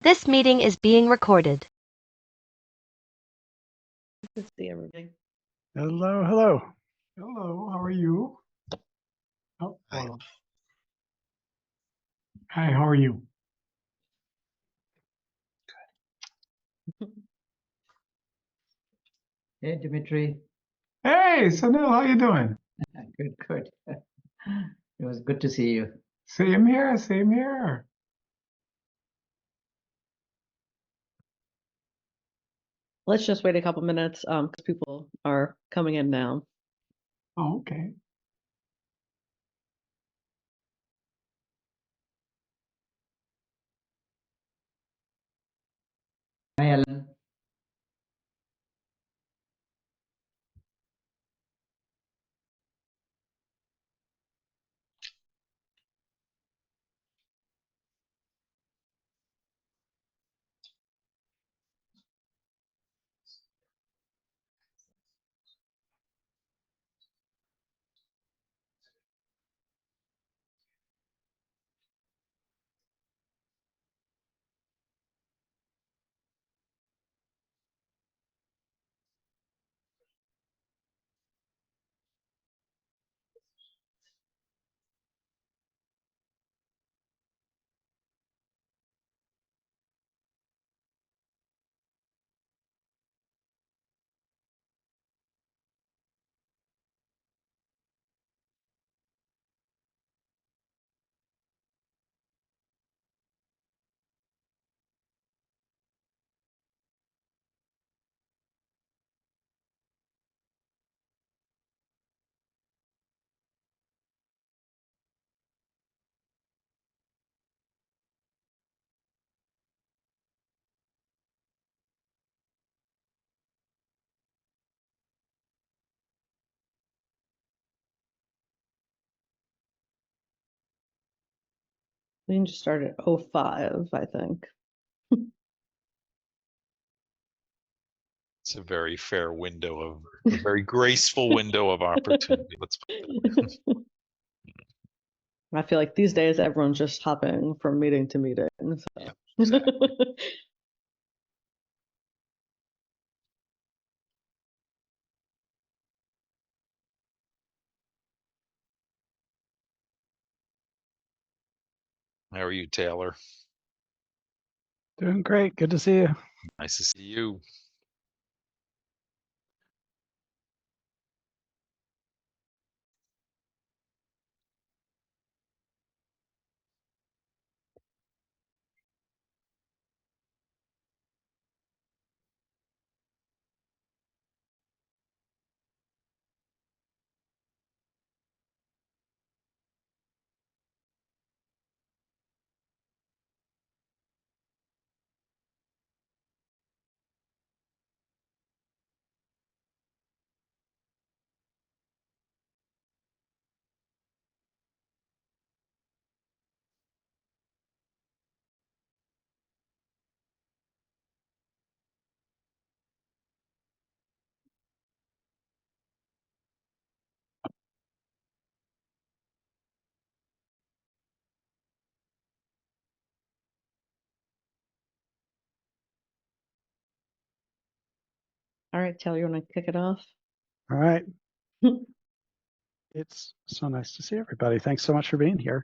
This meeting is being recorded. Good to see everybody. Hello, hello. Hello, how are you? Oh, Hi. hello. Hi, how are you? Hey, Dimitri. Hey, Sunil, how you doing? Good, good. It was good to see you. Same here, same here. Let's just wait a couple minutes because people are coming in now. Oh, okay. Hi, Ellen. We can just start at 05, I think. It's a very fair window a very graceful window of opportunity. Let's put it that way. I feel like these days everyone's just hopping from meeting to meeting. So. Yeah, exactly. How are you, Taylor? Doing great. Good to see you. Nice to see you. All right, Taylor, you want to kick it off? All right. It's so nice to see everybody. Thanks so much for being here.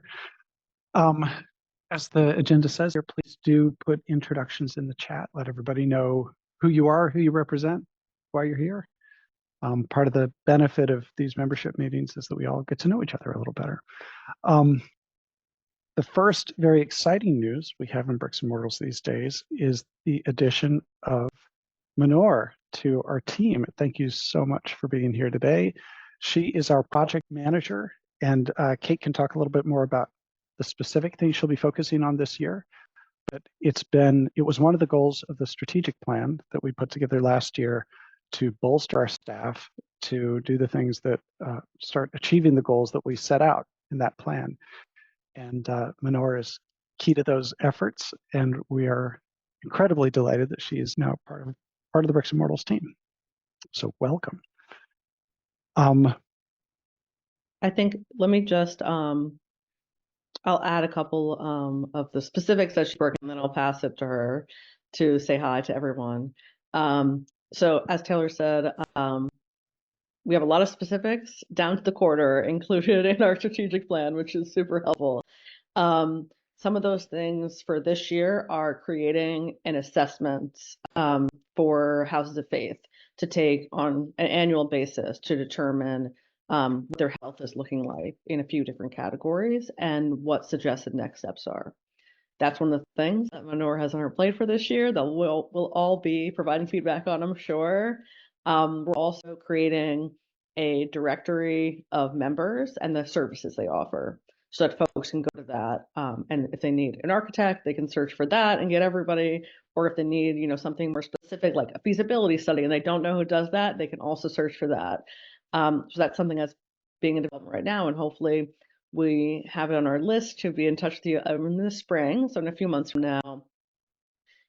As the agenda says here, please do put introductions in the chat. Let everybody know who you are, who you represent, why you're here. Part of the benefit of these membership meetings is that we all get to know each other a little better. The first very exciting news we have in Bricks and Mortals these days is the addition of Manor to our team. Thank you so much for being here today. She is our project manager, and Kate can talk a little bit more about the specific things she'll be focusing on this year. But it was one of the goals of the strategic plan that we put together last year to bolster our staff to do the things that start achieving the goals that we set out in that plan. And Manor is key to those efforts, and we are incredibly delighted that she is now part of the Bricks and Mortals team. So welcome. I think let me just I'll add a couple of the specifics that she's working, and then I'll pass it to her to say hi to everyone. So as Taylor said, we have a lot of specifics down to the quarter included in our strategic plan, which is super helpful. Some of those things for this year are creating an assessment for houses of faith to take on an annual basis to determine what their health is looking like in a few different categories and what suggested next steps are. That's one of the things that Manor has on her plate for this year that we'll all be providing feedback on, I'm sure. We're also creating a directory of members and the services they offer so that folks can go to that. And if they need an architect, they can search for that and get everybody. Or if they need, something more specific like a feasibility study and they don't know who does that, they can also search for that. So that's something that's being in development right now, and hopefully we have it on our list to be in touch with you in the spring, so in a few months from now.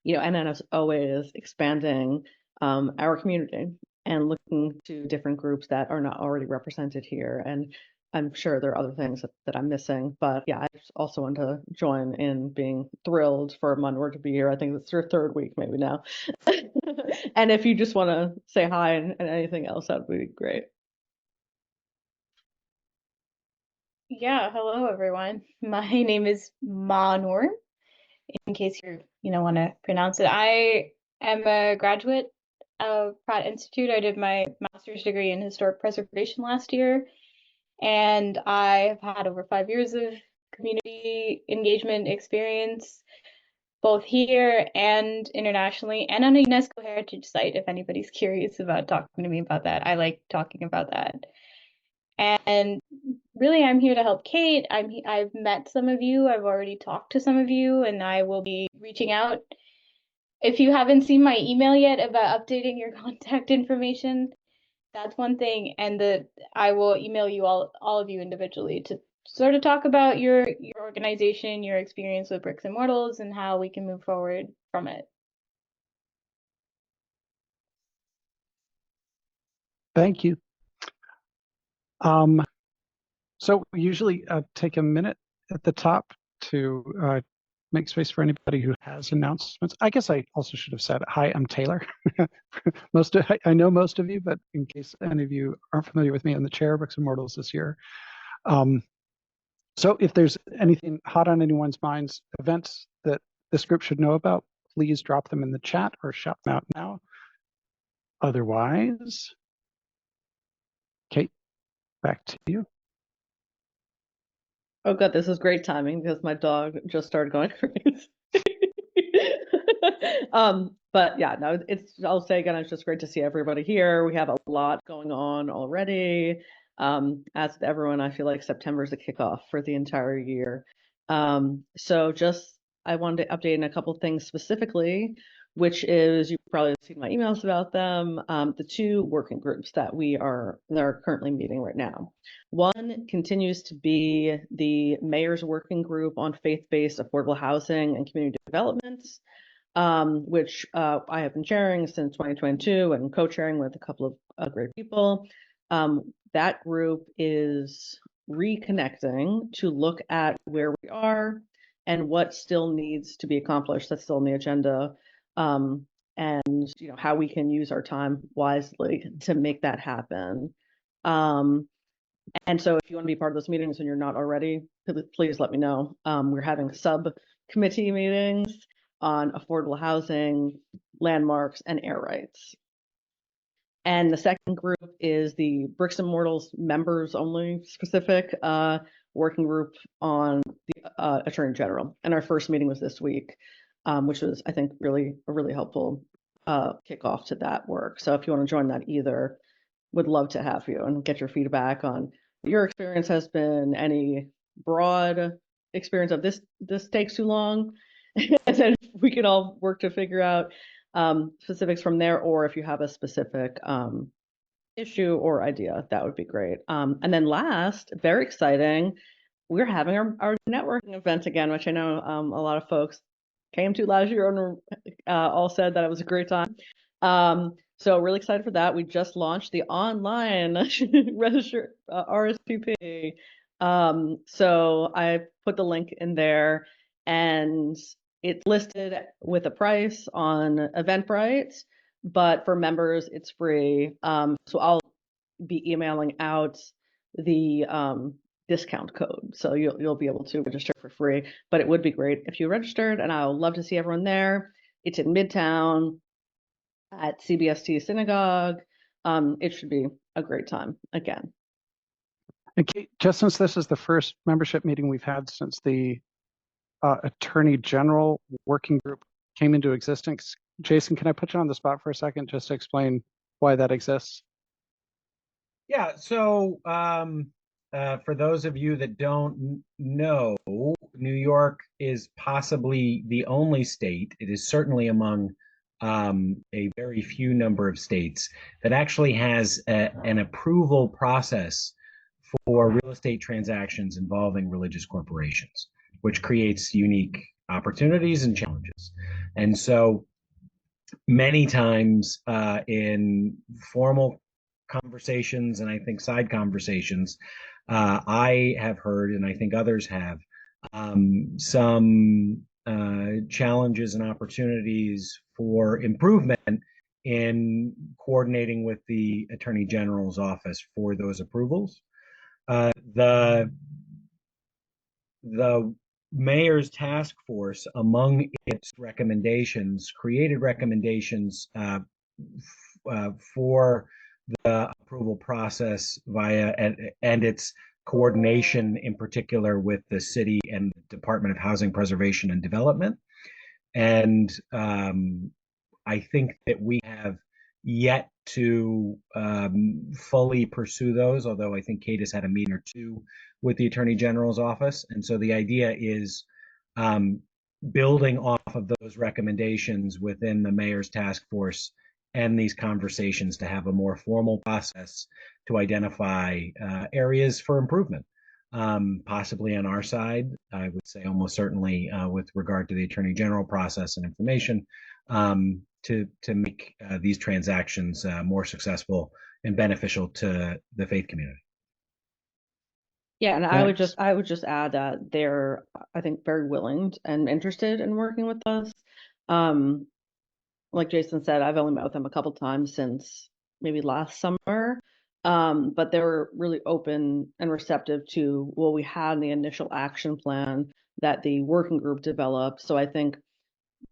And then as always, expanding our community and looking to different groups that are not already represented here. And I'm sure there are other things that I'm missing, but yeah, I just also want to join in being thrilled for Manor to be here. I think it's her third week maybe now. And if you just want to say hi and anything else, that would be great. Yeah, hello everyone. My name is Manor, in case you want to pronounce it. I am a graduate of Pratt Institute. I did my master's degree in historic preservation last year, and I have had over 5 years of community engagement experience, both here and internationally, and on a UNESCO heritage site, if anybody's curious about talking to me about that. I like talking about that. And really, I'm here to help Kate. I've met some of you. I've already talked to some of you, and I will be reaching out. If you haven't seen my email yet about updating your contact information, that's one thing. And I will email you all of you individually to sort of talk about your organization, your experience with Bricks and Mortals, and how we can move forward from it. Thank you. So we usually take a minute at the top to make space for anybody who has announcements. I guess I also should have said, hi, I'm Taylor. I know most of you, but in case any of you aren't familiar with me, I'm the chair of Bricks and Mortals this year. So if there's anything hot on anyone's minds, events that this group should know about, please drop them in the chat or shout them out now. Otherwise, Kate, back to you. Oh god, this is great timing because my dog just started going crazy. But yeah, no, I'll say again, it's just great to see everybody here. We have a lot going on already. As with everyone, I feel like September is the kickoff for the entire year. So I wanted to update on a couple things specifically, which is, you've probably seen my emails about them, the 2 working groups that are currently meeting right now. One continues to be the mayor's working group on faith-based affordable housing and community development, which I have been chairing since 2022 and co-chairing with a couple of great people. That group is reconnecting to look at where we are and what still needs to be accomplished. That's still on the agenda, and how we can use our time wisely to make that happen. And so if you want to be part of those meetings and you're not already, please let me know. We're having subcommittee meetings on affordable housing, landmarks, and air rights. And the second group is the Bricks and Mortals members only specific working group on the Attorney General. And our first meeting was this week, which was, I think, really a really helpful kickoff to that work. So if you want to join that either, would love to have you and get your feedback on what your experience has been, any broad experience of this takes too long, and then we can all work to figure out specifics from there, or if you have a specific issue or idea, that would be great. And then last, very exciting, we're having our networking event again, which I know a lot of folks came to last year and all said that it was a great time. So really excited for that. We just launched the online register RSVP So I put the link in there, and it's listed with a price on Eventbrite, but for members it's free. So I'll be emailing out the discount code, so you'll be able to register for free. But it would be great if you registered, and I would love to see everyone there. It's in Midtown at CBST Synagogue. It should be a great time again. And Kate, just since this is the first membership meeting we've had since the Attorney General Working Group came into existence, Jason, can I put you on the spot for a second just to explain why that exists? Yeah, so for those of you that don't know, New York is possibly the only state, it is certainly among a very few number of states that actually has an approval process for real estate transactions involving religious corporations, which creates unique opportunities and challenges. And so many times in formal conversations and I think side conversations, I have heard, and I think others have, some challenges and opportunities for improvement in coordinating with the Attorney General's office for those approvals. The mayor's task force, among its recommendations, created recommendations for the approval process via and its coordination, in particular with the city and the Department of Housing Preservation and Development. And I think that we have yet to fully pursue those, although I think Kate has had a meeting or two with the Attorney General's office. And so the idea is building off of those recommendations within the mayor's task force and these conversations to have a more formal process to identify areas for improvement, possibly on our side. I would say almost certainly with regard to the Attorney General process and information, to make these transactions more successful and beneficial to the faith community. Yeah, and I would just add that they're, I think, very willing and interested in working with us. Like Jason said, I've only met with them a couple times since maybe last summer, but they were really open and receptive to what we had in the initial action plan that the working group developed. So I think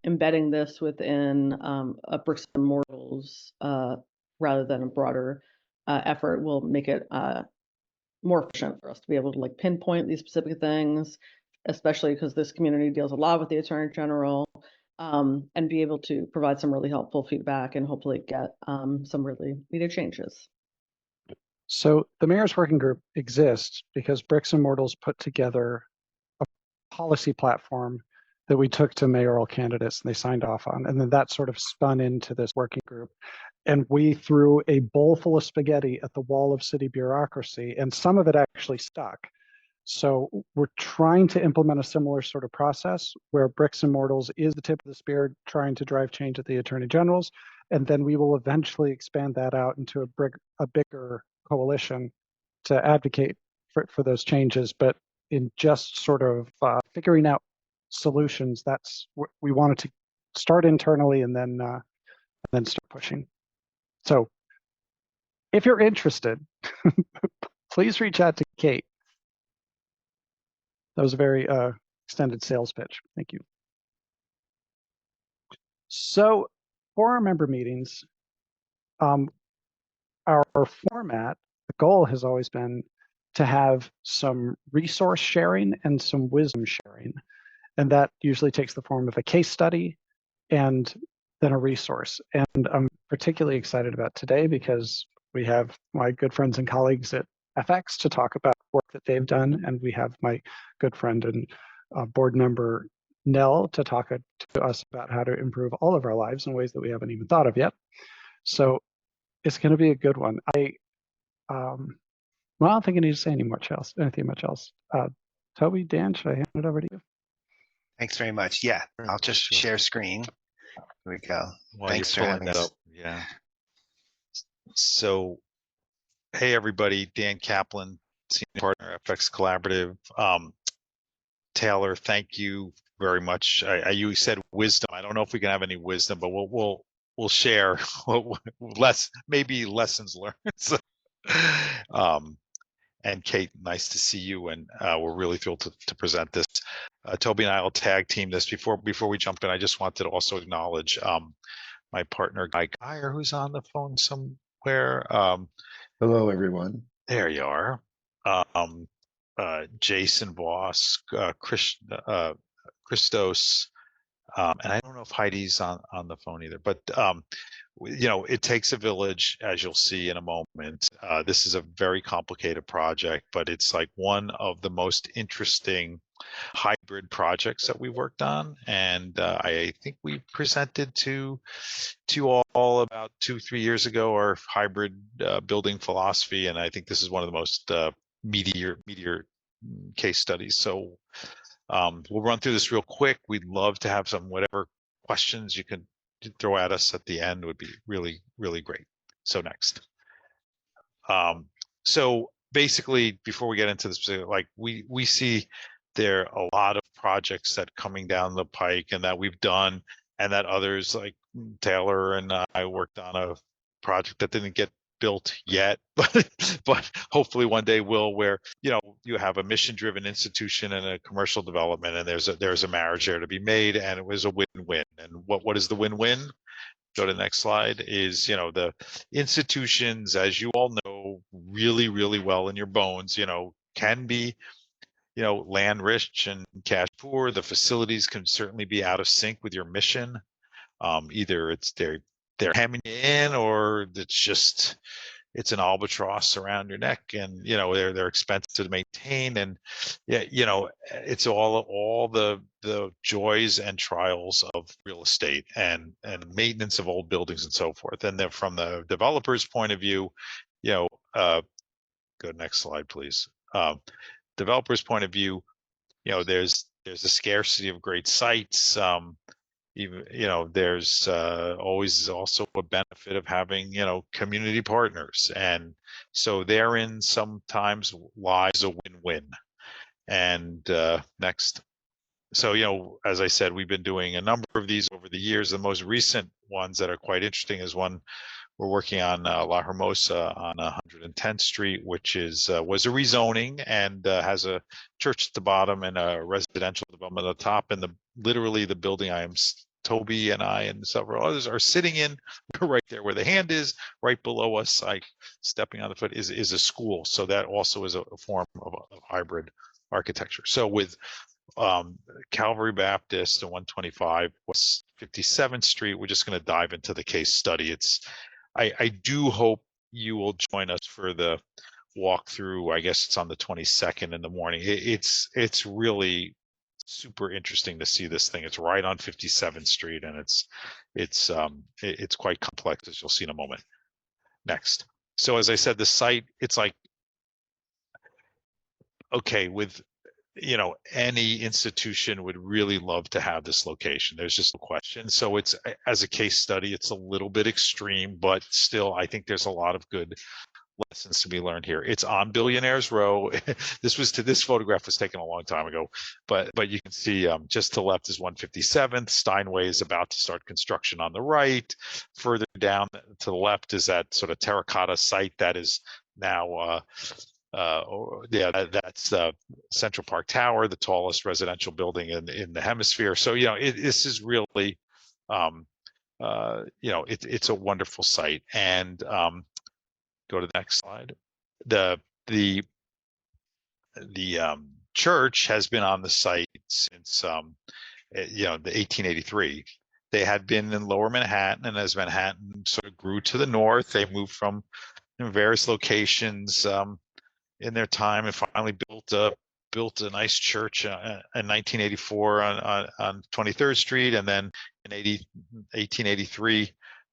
embedding this within a bricks and mortals rather than a broader effort will make it more efficient for us to be able to like pinpoint these specific things, especially because this community deals a lot with the Attorney General, and be able to provide some really helpful feedback and hopefully get some really needed changes. So the Mayor's Working Group exists because Bricks and Mortals put together a policy platform that we took to mayoral candidates and they signed off on. And then that sort of spun into this working group. And we threw a bowl full of spaghetti at the wall of city bureaucracy, and some of it actually stuck. So we're trying to implement a similar sort of process where Bricks and Mortals is the tip of the spear trying to drive change at the Attorney General's. And then we will eventually expand that out into a bigger coalition to advocate for those changes. But in just sort of figuring out solutions, that's what we wanted to start internally and then start pushing. So if you're interested, please reach out to Kate. That was a very extended sales pitch. Thank you. So for our member meetings, our format, the goal has always been to have some resource sharing and some wisdom sharing. And that usually takes the form of a case study and then a resource. And I'm particularly excited about today because we have my good friends and colleagues at FX to talk about work that they've done. And we have my good friend and board member Nell to talk to us about how to improve all of our lives in ways that we haven't even thought of yet. So it's going to be a good one. Well, I don't think I need to say anything much else. Toby, Dan, should I hand it over to you? Thanks very much. Yeah, I'll just share screen. Here we go. While Thanks you're for pulling having that us. up. Yeah. So, hey, everybody, Dan Kaplan, senior partner, FX Collaborative. Taylor, thank you very much. You said wisdom. I don't know if we can have any wisdom, but we'll share maybe lessons learned. So, and Kate, nice to see you, and we're really thrilled to present this. Toby and I will tag team this. Before we jump in, I just wanted to also acknowledge my partner Guy Geyer, who's on the phone somewhere. Hello, everyone. There you are. Jason Voss, Christos, and I don't know if Heidi's on the phone either, but it takes a village, as you'll see in a moment. This is a very complicated project, but it's like one of the most interesting hybrid projects that we worked on, and I think we presented to all about 2-3 years ago our hybrid building philosophy, and I think this is one of the most meteor case studies. So we'll run through this real quick. We'd love to have some whatever questions you can throw at us at the end would be really, really great. So next. So basically, before we get into this, like we see there are a lot of projects that coming down the pike and that we've done, and that others like Taylor and I worked on a project that didn't get built yet, but hopefully one day will, where you have a mission-driven institution and a commercial development, and there's a marriage there to be made, and it was a win-win. And what is the win-win? Go to the next slide. Is the institutions, as you all know really, really well in your bones, can be land rich and cash poor. The facilities can certainly be out of sync with your mission. Either it's they're hemming you in, or it's an albatross around your neck, and they're expensive to maintain, and it's all the joys and trials of real estate and maintenance of old buildings and so forth. And then from the developer's point of view, go to next slide, please. Developer's point of view, there's a scarcity of great sites. Even there's always also a benefit of having community partners, and so therein sometimes lies a win-win. And next. So as I said, we've been doing a number of these over the years. The most recent ones that are quite interesting is one we're working on, La Hermosa on 110th Street, which was a rezoning and has a church at the bottom and a residential development at the top. And literally the building Toby and I and several others are sitting in, right there where the hand is, right below us, stepping on the foot, is a school. So that also is a form of hybrid architecture. So with Calvary Baptist and 125 West 57th Street, we're just going to dive into the case study. I do hope you will join us for the walkthrough. I guess it's on the 22nd in the morning. It's really super interesting to see this thing. It's right on 57th Street, and it's quite complex, as you'll see in a moment. Next. So as I said, the site, it's like, okay, with any institution would really love to have this location. There's just no question. So it's, as a case study, it's a little bit extreme, but still, I think there's a lot of good lessons to be learned here. It's on Billionaires Row. This photograph was taken a long time ago, but you can see just to the left is 157th. Steinway is about to start construction on the right. Further down to the left is that sort of terracotta site that is now that's Central Park Tower, the tallest residential building in the hemisphere. So this is really it's a wonderful site. And go to the next slide. The church has been on the site since the 1883. They had been in Lower Manhattan, and as Manhattan sort of grew to the north, they moved from various locations in their time, and finally built a nice church in 1984 on 23rd Street, and then in 1883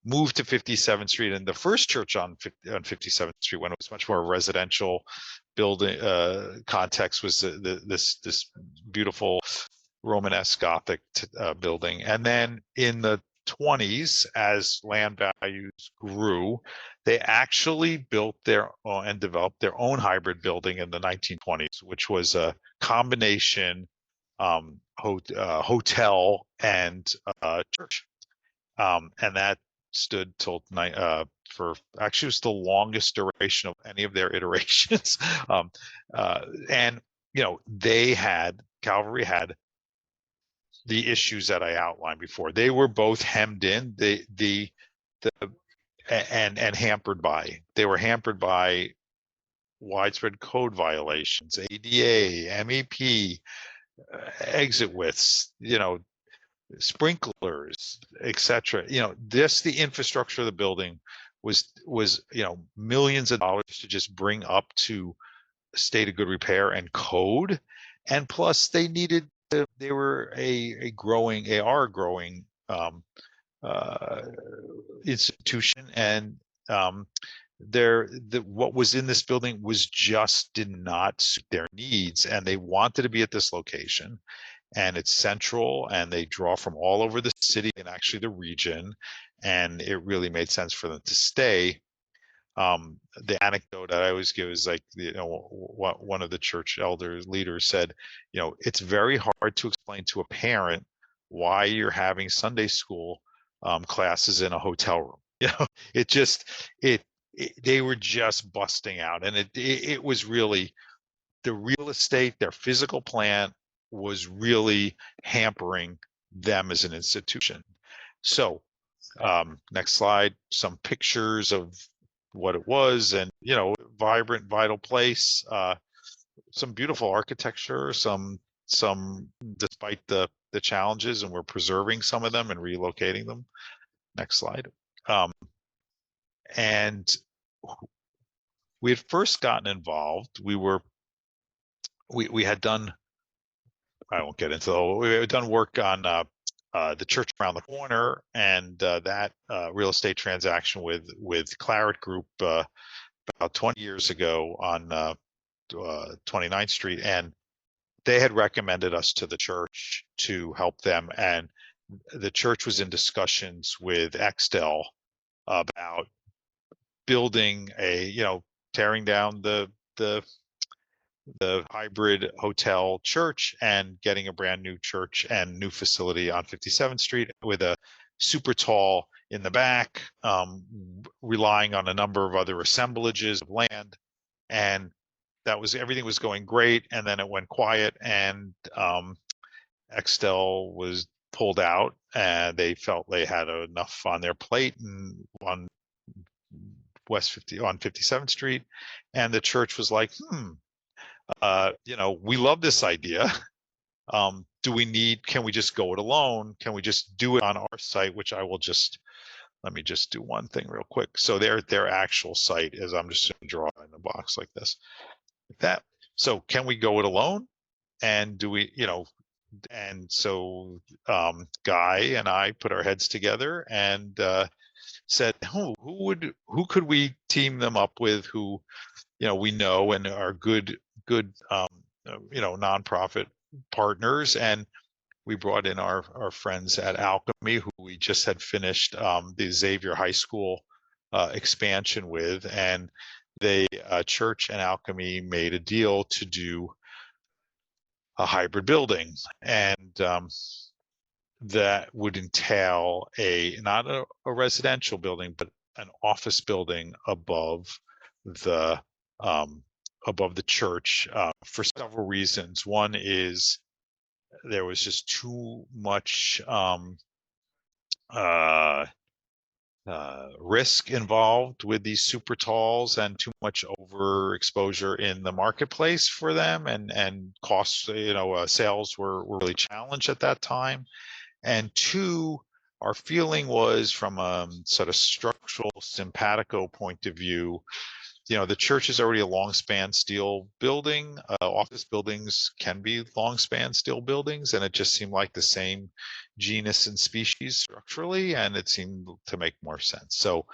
moved to 57th Street. And the first church on 57th Street, when it was much more residential building context, was this beautiful Romanesque Gothic building. And then in the 1920s, as land values grew, they actually built their own and developed their own hybrid building in the 1920s, which was a combination hotel and church. And that stood till for actually it was the longest duration of any of their iterations. And Calvary had the issues that I outlined before. They were both hemmed in, and hampered by. They were hampered by widespread code violations, ADA, MEP, exit widths, sprinklers, etc. The infrastructure of the building was millions of dollars to just bring up to a state of good repair and code, and plus they were a growing institution, and what was in this building did not suit their needs, and they wanted to be at this location, and it's central, and they draw from all over the city and actually the region, and it really made sense for them to stay. The anecdote that I always give is like, what one of the church leaders said, it's very hard to explain to a parent why you're having Sunday school classes in a hotel room. They were just busting out, and it was really the real estate, their physical plant was really hampering them as an institution. So next slide, some pictures of what it was, and vibrant, vital place, some beautiful architecture, some despite the challenges, and we're preserving some of them and relocating them. Next slide. And we had first gotten involved. We had done, I won't get into it, we had done work on the church around the corner, and that real estate transaction with Claret Group about 20 years ago on 29th Street, and they had recommended us to the church to help them, and the church was in discussions with Extel about building tearing down the hybrid hotel church and getting a brand new church and new facility on 57th Street with a super tall in the back, relying on a number of other assemblages of land. And everything was going great. And then it went quiet, and Extel was pulled out, and they felt they had enough on their plate and on 57th Street. And the church was like, we love this idea. Can we just go it alone? Can we just do it on our site? Which let me just do one thing real quick. So their actual site is, I'm just going to draw in a box like this, like that. So can we go it alone? And and so Guy and I put our heads together and said, who could we team them up with, who we know and are good nonprofit partners. And we brought in our friends at Alchemy, who we just had finished the Xavier High School expansion with, and they church and Alchemy made a deal to do a hybrid building, and that would entail not a residential building, but an office building above the church, for several reasons. One is there was just too much risk involved with these super talls, and too much overexposure in the marketplace for them, and costs, sales were really challenged at that time. And two, our feeling was, from a sort of structural simpatico point of view, the church is already a long span steel building. Office buildings can be long span steel buildings, and it just seemed like the same genus and species structurally, and it seemed to make more sense. So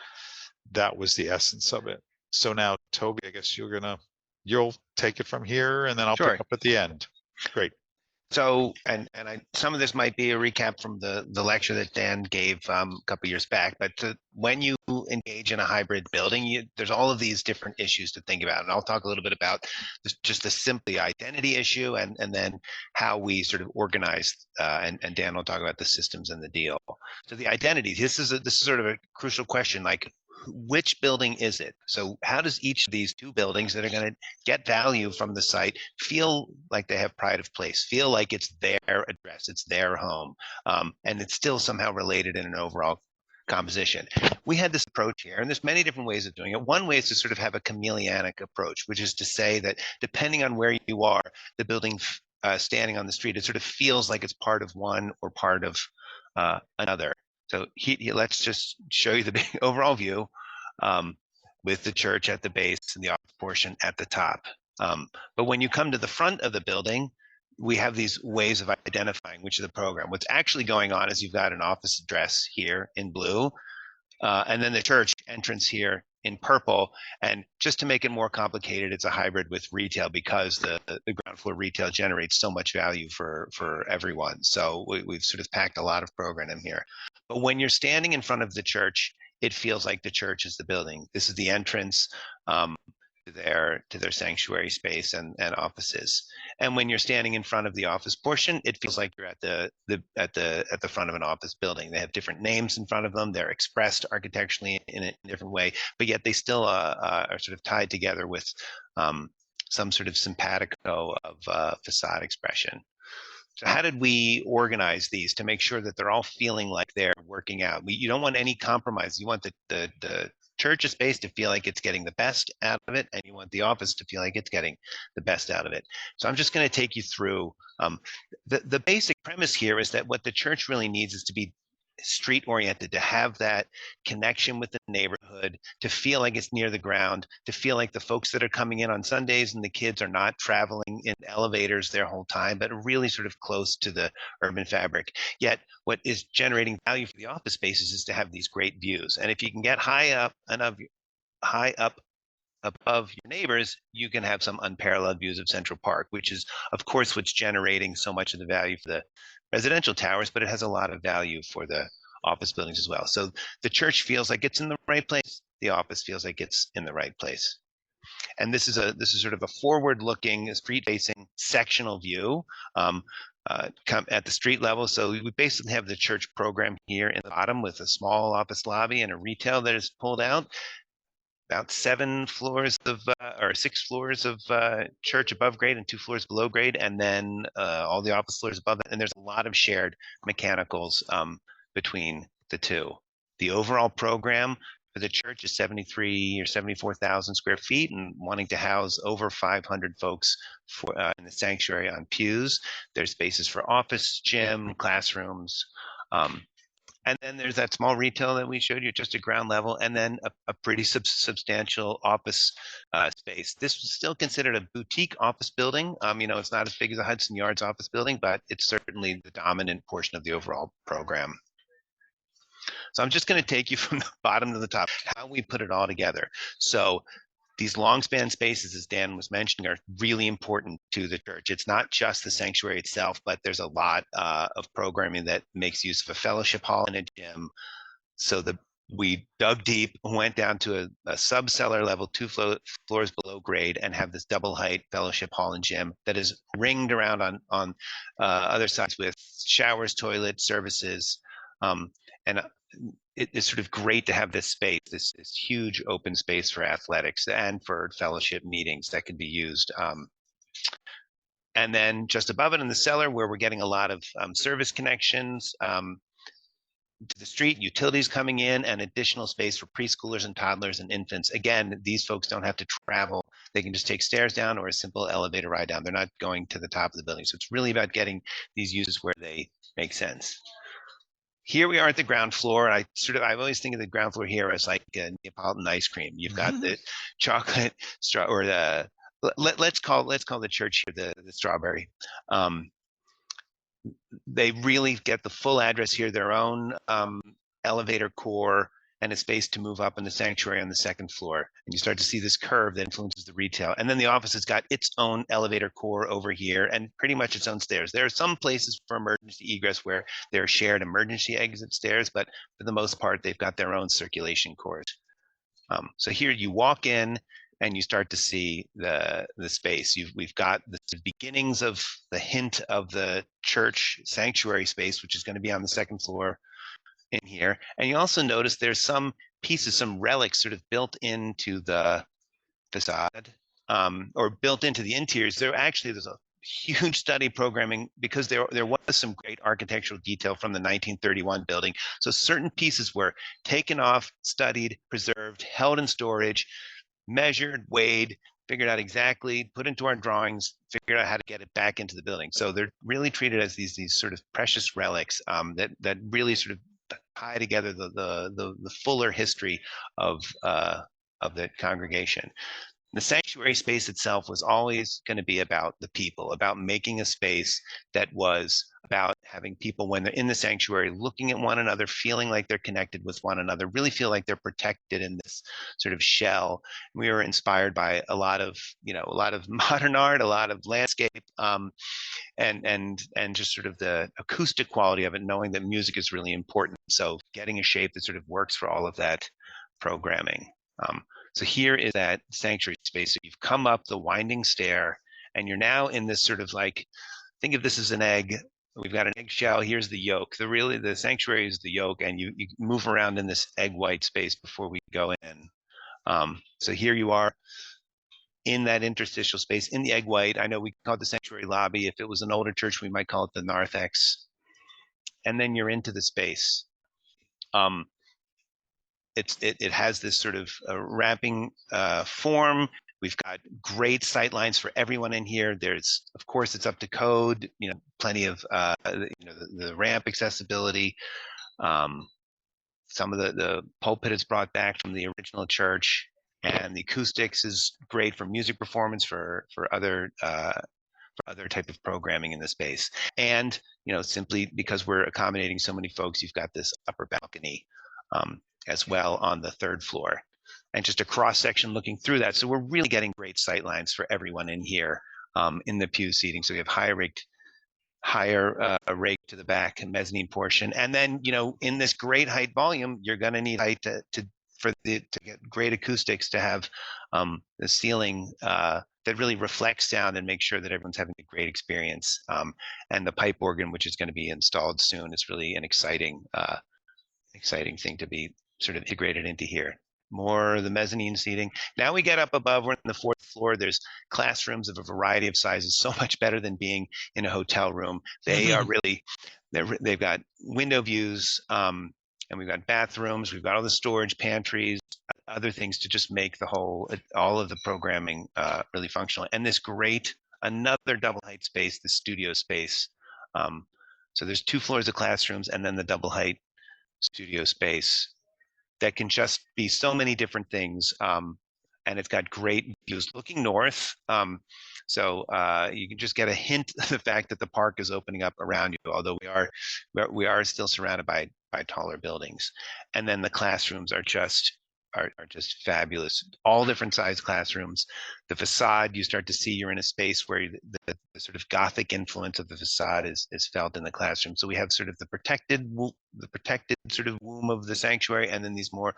that was the essence of it. So now, Toby, I guess you'll take it from here, and then I'll Sure. pick up at the end. Great. So, some of this might be a recap from the lecture that Dan gave a couple years back, but when you engage in a hybrid building, there's all of these different issues to think about. And I'll talk a little bit about just the simply identity issue and then how we sort of organize, and Dan will talk about the systems and the deal. So the identity, this is sort of a crucial question, like which building is it? So how does each of these two buildings that are going to get value from the site feel like they have pride of place, feel like it's their address, it's their home, and it's still somehow related in an overall composition? We had this approach here, and there's many different ways of doing it. One way is to sort of have a chameleonic approach, which is to say that depending on where you are, the building standing on the street, it sort of feels like it's part of one or part of another. So let's just show you the big overall view, with the church at the base and the office portion at the top. But when you come to the front of the building, we have these ways of identifying which of the program. What's actually going on is you've got an office address here in blue, and then the church entrance here in purple. And just to make it more complicated, it's a hybrid with retail because the ground floor retail generates so much value for everyone. So we've sort of packed a lot of program in here. But when you're standing in front of the church, it feels like the church is the building. This is the entrance to their sanctuary space and offices. And when you're standing in front of the office portion, it feels like you're at the front of an office building. They have different names in front of them. They're expressed architecturally in a different way, but yet they still are sort of tied together with some sort of simpatico of facade expression. So how did we organize these to make sure that they're all feeling like they're working out? You don't want any compromise. You want the church space to feel like it's getting the best out of it, and you want the office to feel like it's getting the best out of it. So I'm just going to take you through the basic premise here is that what the church really needs is to be street oriented, to have that connection with the neighborhood, to feel like it's near the ground, to feel like the folks that are coming in on Sundays and the kids are not traveling in elevators their whole time, but are really sort of close to the urban fabric. Yet what is generating value for the office spaces is to have these great views. And if you can get high up above your neighbors, you can have some unparalleled views of Central Park, which is, of course, what's generating so much of the value for the residential towers, but it has a lot of value for the office buildings as well. So the church feels like it's in the right place. The office feels like it's in the right place. And this is sort of a forward-looking, street-facing sectional view at the street level. So we basically have the church program here in the bottom with a small office lobby and a retail that is pulled out. About 7 floors of or 6 floors of church above grade and 2 floors below grade, and then all the office floors above that. And there's a lot of shared mechanicals between the two. The overall program for the church is 73 or 74,000 square feet, and wanting to house over 500 folks for in the sanctuary on pews. There's spaces for office, gym, classrooms. And then there's that small retail that we showed you just at ground level, and then a pretty substantial office space. This is still considered a boutique office building. It's not as big as a Hudson Yards office building, but it's certainly the dominant portion of the overall program. So I'm just going to take you from the bottom to the top, how we put it all together. So these long span spaces, as Dan was mentioning, are really important to the church. It's not just the sanctuary itself, but there's a lot of programming that makes use of a fellowship hall and a gym. So we dug deep, went down to a sub-cellar level, 2 floors below grade, and have this double height fellowship hall and gym that is ringed around on other sides with showers, toilets, services, and it's sort of great to have this space, this huge open space for athletics and for fellowship meetings that can be used. And then just above it in the cellar, where we're getting a lot of service connections to the street, utilities coming in, and additional space for preschoolers and toddlers and infants. Again, these folks don't have to travel. They can just take stairs down or a simple elevator ride down. They're not going to the top of the building. So it's really about getting these uses where they make sense. Here we are at the ground floor, and I always think of the ground floor here as like a Neapolitan ice cream. You've got the chocolate straw, or let's call the church here the strawberry. They really get the full address here, their own elevator core, and a space to move up in the sanctuary on the second floor. And you start to see this curve that influences the retail. And then the office has got its own elevator core over here and pretty much its own stairs. There are some places for emergency egress where there are shared emergency exit stairs, but for the most part, they've got their own circulation cores. So here you walk in and you start to see the space. We've got the beginnings of the hint of the church sanctuary space, which is going to be on the second floor in here. And you also notice there's some pieces, some relics sort of built into the facade, or built into the interiors. There's a huge study programming because there was some great architectural detail from the 1931 building. So certain pieces were taken off, studied, preserved, held in storage, measured, weighed, figured out exactly, put into our drawings, figured out how to get it back into the building. So they're really treated as these sort of precious relics that really sort of tie together the fuller history of the congregation. The sanctuary space itself was always going to be about the people, about making a space that was about having people, when they're in the sanctuary, looking at one another, feeling like they're connected with one another, really feel like they're protected in this sort of shell. We were inspired by a lot of modern art, a lot of landscape, and just sort of the acoustic quality of it, knowing that music is really important. So getting a shape that sort of works for all of that programming. So here is that sanctuary space. So you've come up the winding stair and you're now in this sort of like, think of this as an egg. We've got an eggshell. Here's the yolk. The sanctuary is the yolk, and you move around in this egg white space before we go in. So here you are in that interstitial space in the egg white. I know we call it the sanctuary lobby. If it was an older church, we might call it the narthex. And then you're into the space. It has this sort of wrapping form. We've got great sight lines for everyone in here. There's, of course, it's up to code. Plenty of the ramp accessibility. Some of the pulpit is brought back from the original church, and the acoustics is great for music performance for other type of programming in the space. And simply because we're accommodating so many folks, you've got this upper balcony as well on the third floor, and just a cross section looking through that. So we're really getting great sight lines for everyone in here in the pew seating. So we have higher rake to the back and mezzanine portion. And then, in this great height volume, you're going to need height to get great acoustics, to have the ceiling that really reflects sound and make sure that everyone's having a great experience. And the pipe organ, which is going to be installed soon, is really an exciting thing to be sort of integrated into here. More of the mezzanine seating. Now we get up above, we're in the fourth floor. There's classrooms of a variety of sizes, so much better than being in a hotel room. They are really, they've got window views, and we've got bathrooms, we've got all the storage pantries, other things to just make all of the programming really functional. And this another double height space, the studio space. So there's 2 floors of classrooms and then the double height studio space that can just be so many different things. And it's got great views looking north. So you can just get a hint of the fact that the park is opening up around you, although we are still surrounded by taller buildings. And then the classrooms are just fabulous. All different size classrooms. The facade, you start to see you're in a space where the sort of Gothic influence of the facade is felt in the classroom. So we have sort of the protected sort of womb of the sanctuary, and then these more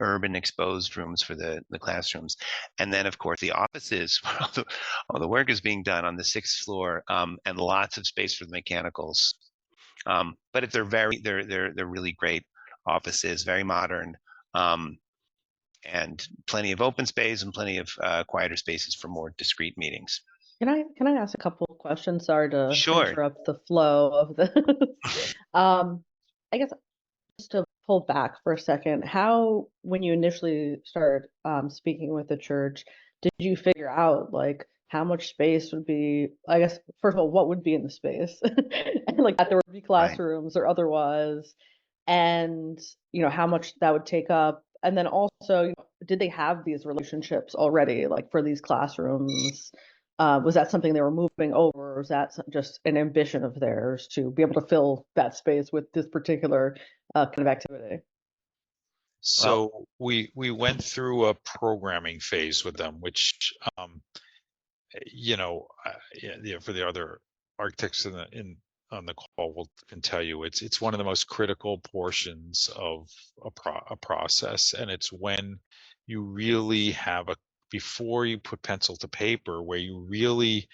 urban exposed rooms for the classrooms. And then, of course, the offices where all the work is being done on the 6th floor, and lots of space for the mechanicals. But they're really great offices, very modern. And plenty of open space and plenty of quieter spaces for more discrete meetings. Can I ask a couple of questions? Sorry to Sure. interrupt the flow of the. I guess just to pull back for a second, how, when you initially started speaking with the church, did you figure out like how much space would be? I guess first of all, what would be in the space, and like that there would be classrooms or otherwise, and how much that would take up. And then also, did they have these relationships already, like for these classrooms? Was that something they were moving over, or was that just an ambition of theirs to be able to fill that space with this particular kind of activity? So we went through a programming phase with them, which for the other architects on the call can tell you it's one of the most critical portions of a process, and it's when you really have before you put pencil to paper, where you really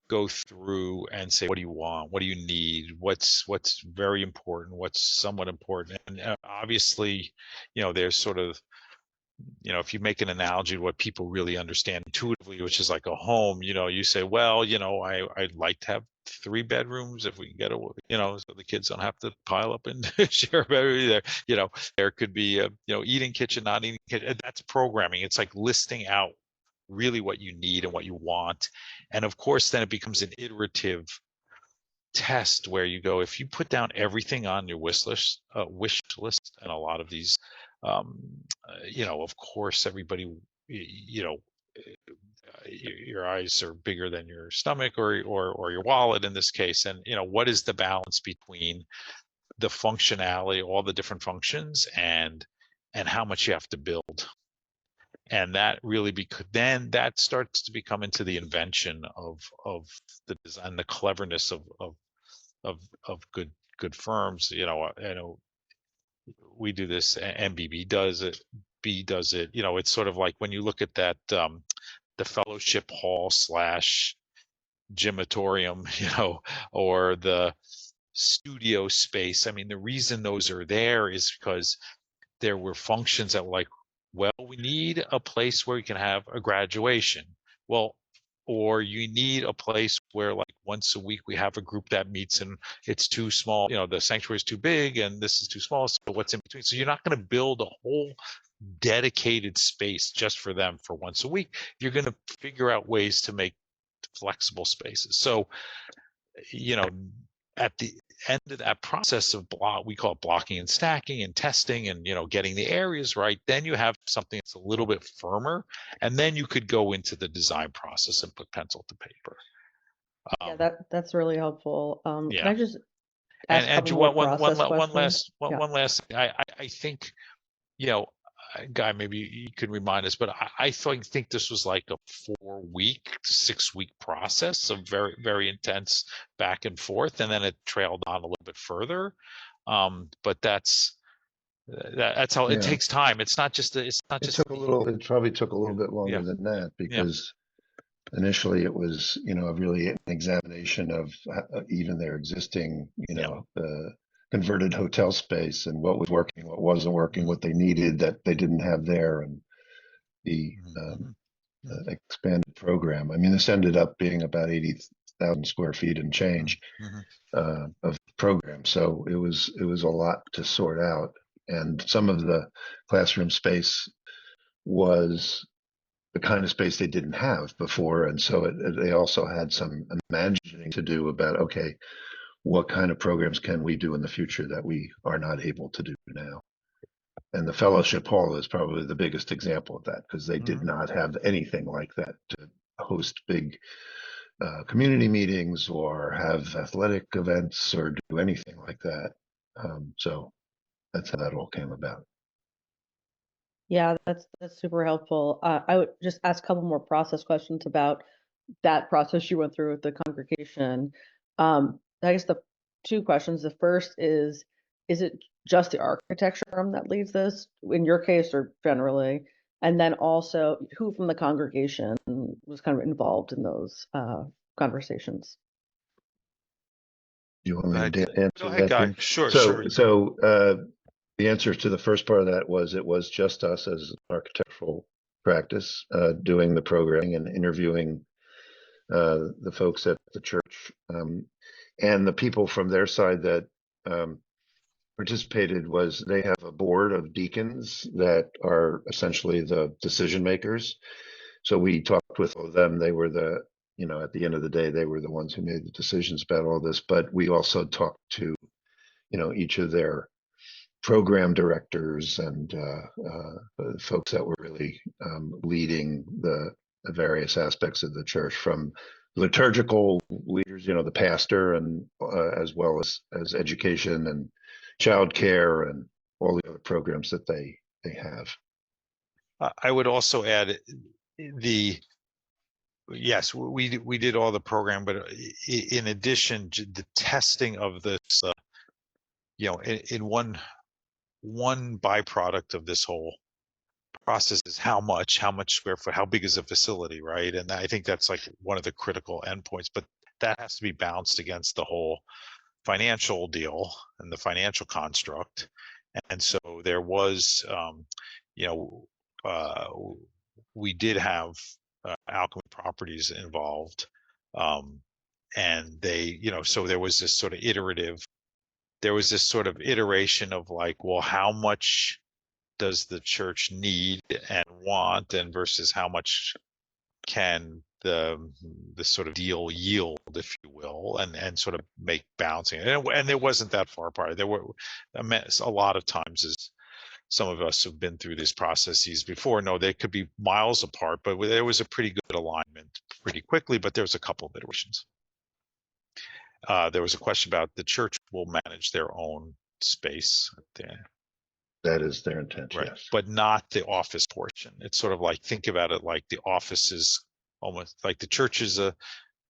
go through and say, what do you want, what do you need, what's very important, what's somewhat important. And obviously, there's sort of, if you make an analogy to what people really understand intuitively, which is like a home, you say, well, I'd like to have 3 bedrooms if we can get a, so the kids don't have to pile up and share a bedroom there. There could be a, eating kitchen, not eating kitchen. That's programming. It's like listing out really what you need and what you want. And of course, then it becomes an iterative test where you go, if you put down everything on your wish list, and a lot of these, of course, everybody, your eyes are bigger than your stomach or your wallet in this case. And, what is the balance between the functionality, all the different functions, and how much you have to build? And that really, then that starts to become into the invention of the design, the cleverness of good firms. I know we do this, MBB does it, B does it. It's sort of like when you look at that, the fellowship hall / gymatorium, or the studio space. I mean, the reason those are there is because there were functions that were like, well, we need a place where we can have a graduation. Well, or you need a place where like once a week we have a group that meets, and it's too small, the sanctuary is too big and this is too small. So what's in between? So you're not going to build a whole dedicated space just for them for once a week. You're going to figure out ways to make flexible spaces. So, at the end of that process of we call it blocking and stacking and testing and, getting the areas right, then you have something that's a little bit firmer, and then you could go into the design process and put pencil to paper. Yeah, that's really helpful. Yeah. Can I just ask a couple more process questions? One last thing. I think, Guy, maybe you could remind us, but I think this was like a 4-week, 6-week process of very, very intense back and forth, and then it trailed on a little bit further. But that's how it takes time. It's not just. It probably took a little bit longer Yeah. than that, because initially it was, really an examination of even their existing, converted hotel space and what was working, what wasn't working, what they needed that they didn't have there, and the expanded program. I mean, this ended up being about 80,000 square feet and change of program. So it was a lot to sort out. And some of the classroom space was the kind of space they didn't have before. And so they also had some imagining to do about, okay, what kind of programs can we do in the future that we are not able to do now? And the fellowship hall is probably the biggest example of that, because they did not have anything like that to host big community meetings or have athletic events or do anything like that. So that's how that all came about. Yeah, that's super helpful. I would just ask a couple more process questions about that process you went through with the congregation. I guess the 2 questions. The first is it just the architecture firm that leads this in your case, or generally? And then also, who from the congregation was kind of involved in those conversations? Do you want me to answer Go ahead, that, Guy. Dean? Sure. So the answer to the first part of that was, it was just us as architectural practice doing the programming and interviewing the folks at the church, and the people from their side that participated. Was they have a board of deacons that are essentially the decision makers. So we talked with all of them. They were at the end of the day, they were the ones who made the decisions about all this. But we also talked to, each of their program directors and folks that were really leading the various aspects of the church, from liturgical leaders, the pastor, and as well as education and childcare and all the other programs that they they have. I would also add yes, we did all the program, but in addition, the testing of this, in one byproduct of this whole process is how much square foot, how big is a facility, right? And I think that's like one of the critical endpoints, but that has to be balanced against the whole financial deal and the financial construct. And so there was, we did have Alchemy Properties involved, and they, so there was this sort of iteration of like, well, how much does the church need and want, and versus how much can the sort of deal yield, if you will, and sort of make balancing, and it wasn't that far apart. There were a lot of times, as some of us who've been through these processes before know, they could be miles apart, but there was a pretty good alignment pretty quickly. But there was a couple of iterations. There was a question about the church will manage their own space at the end. That is their intent, Right. yes. But not the office portion. It's sort of like, think about it like the office is almost like the church is a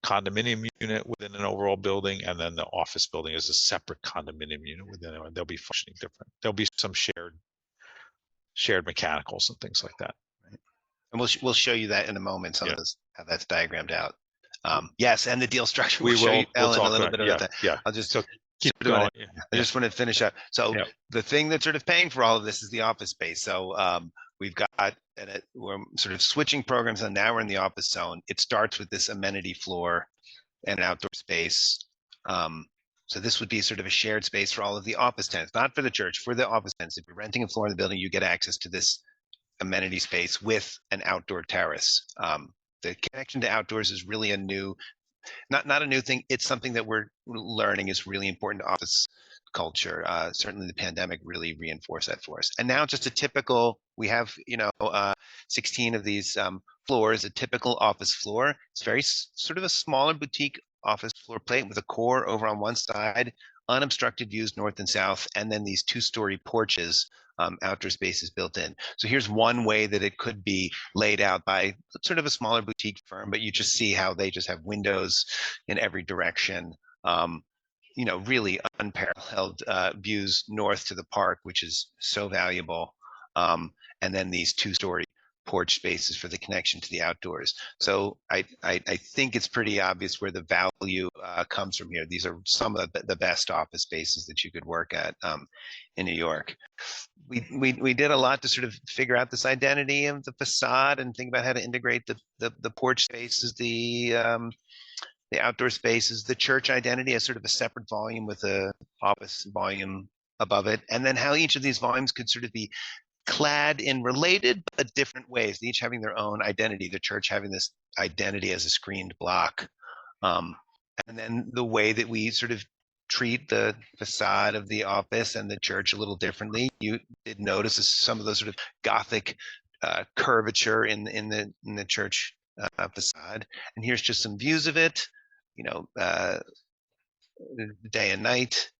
condominium unit within an overall building, and then the office building is a separate condominium unit within it, and they'll be functioning different. There'll be some shared mechanicals and things like that. Right. And we'll show you that in a moment, some of those, how that's diagrammed out. Yes, and the deal structure. We'll show you, Ellen, a little bit about that. Yeah. I'll just Keep doing going. it. I just want to finish up. So the thing that's sort of paying for all of this is the office space. So we've got, we're sort of switching programs, and now we're in the office zone. It starts with this amenity floor and an outdoor space. So this would be sort of a shared space for all of the office tenants, not for the church, for the office tenants. If you're renting a floor in the building, you get access to this amenity space with an outdoor terrace. The connection to outdoors is really a new, not a new thing. It's something that we're learning is really important to office culture. Certainly the pandemic really reinforced that for us. And now just a typical, we have, 16 of these floors, a typical office floor. It's very sort of a smaller boutique office floor plate with a core over on one side, unobstructed views north and south, and then these 2-story porches, outdoor spaces built in. So here's one way that it could be laid out by sort of a smaller boutique firm, but you just see how they just have windows in every direction. Really unparalleled views north to the park, which is so valuable. And then these 2-story porch spaces for the connection to the outdoors. So I think it's pretty obvious where the value comes from here. These are some of the best office spaces that you could work at in New York. We did a lot to sort of figure out this identity of the facade and think about how to integrate the porch spaces, the outdoor spaces, the church identity as sort of a separate volume with a office volume above it, and then how each of these volumes could sort of be clad in related but different ways, each having their own identity, the church having this identity as a screened block. And then the way that we sort of treat the facade of the office and the church a little differently. You did notice some of those sort of Gothic curvature in the church facade. And here's just some views of it, day and night,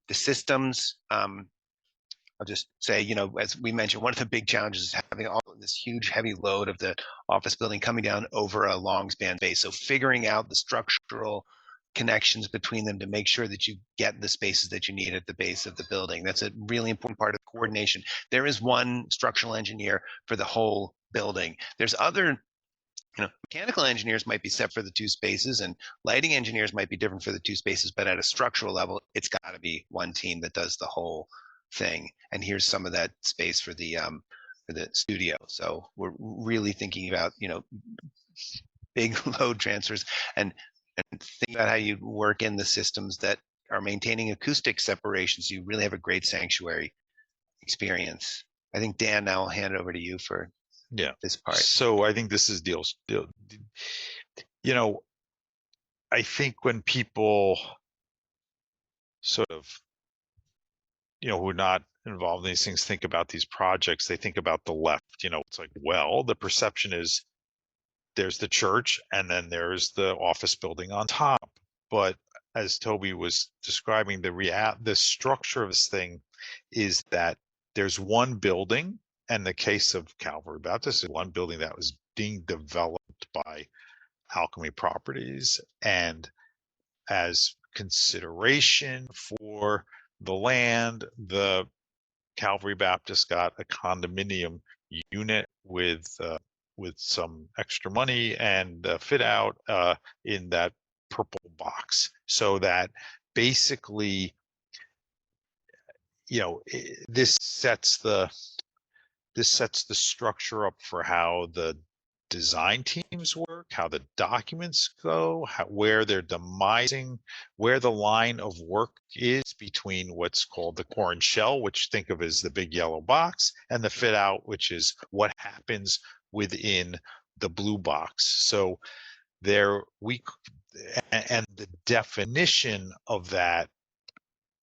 the systems. I'll just say, as we mentioned, one of the big challenges is having all of this huge heavy load of the office building coming down over a long span base. So figuring out the structural connections between them to make sure that you get the spaces that you need at the base of the building. That's a really important part of coordination. There is one structural engineer for the whole building. There's other mechanical engineers might be set for the 2 spaces, and lighting engineers might be different for the 2 spaces, but at a structural level, it's got to be one team that does the whole thing. And here's some of that space for the studio. So we're really thinking about big load transfers and think about how you work in the systems that are maintaining acoustic separation, so you really have a great sanctuary experience. I think, Dan, now I'll hand it over to you for this part. So I think this is deals. I think when people sort of, who are not involved in these things think about these projects, they think about the left. It's like, well, the perception is there's the church and then there's the office building on top. But as Toby was describing, the structure of this thing is that there's one building, and the case of Calvary Baptist is one building that was being developed by Alchemy Properties, and as consideration for the land, the Calvary Baptist got a condominium unit with some extra money and fit out in that purple box, so that basically, this sets the structure up for how the design teams work, how the documents go, where they're demising, where the line of work is between what's called the core and shell, which think of as the big yellow box, and the fit out, which is what happens within the blue box. So and the definition of that,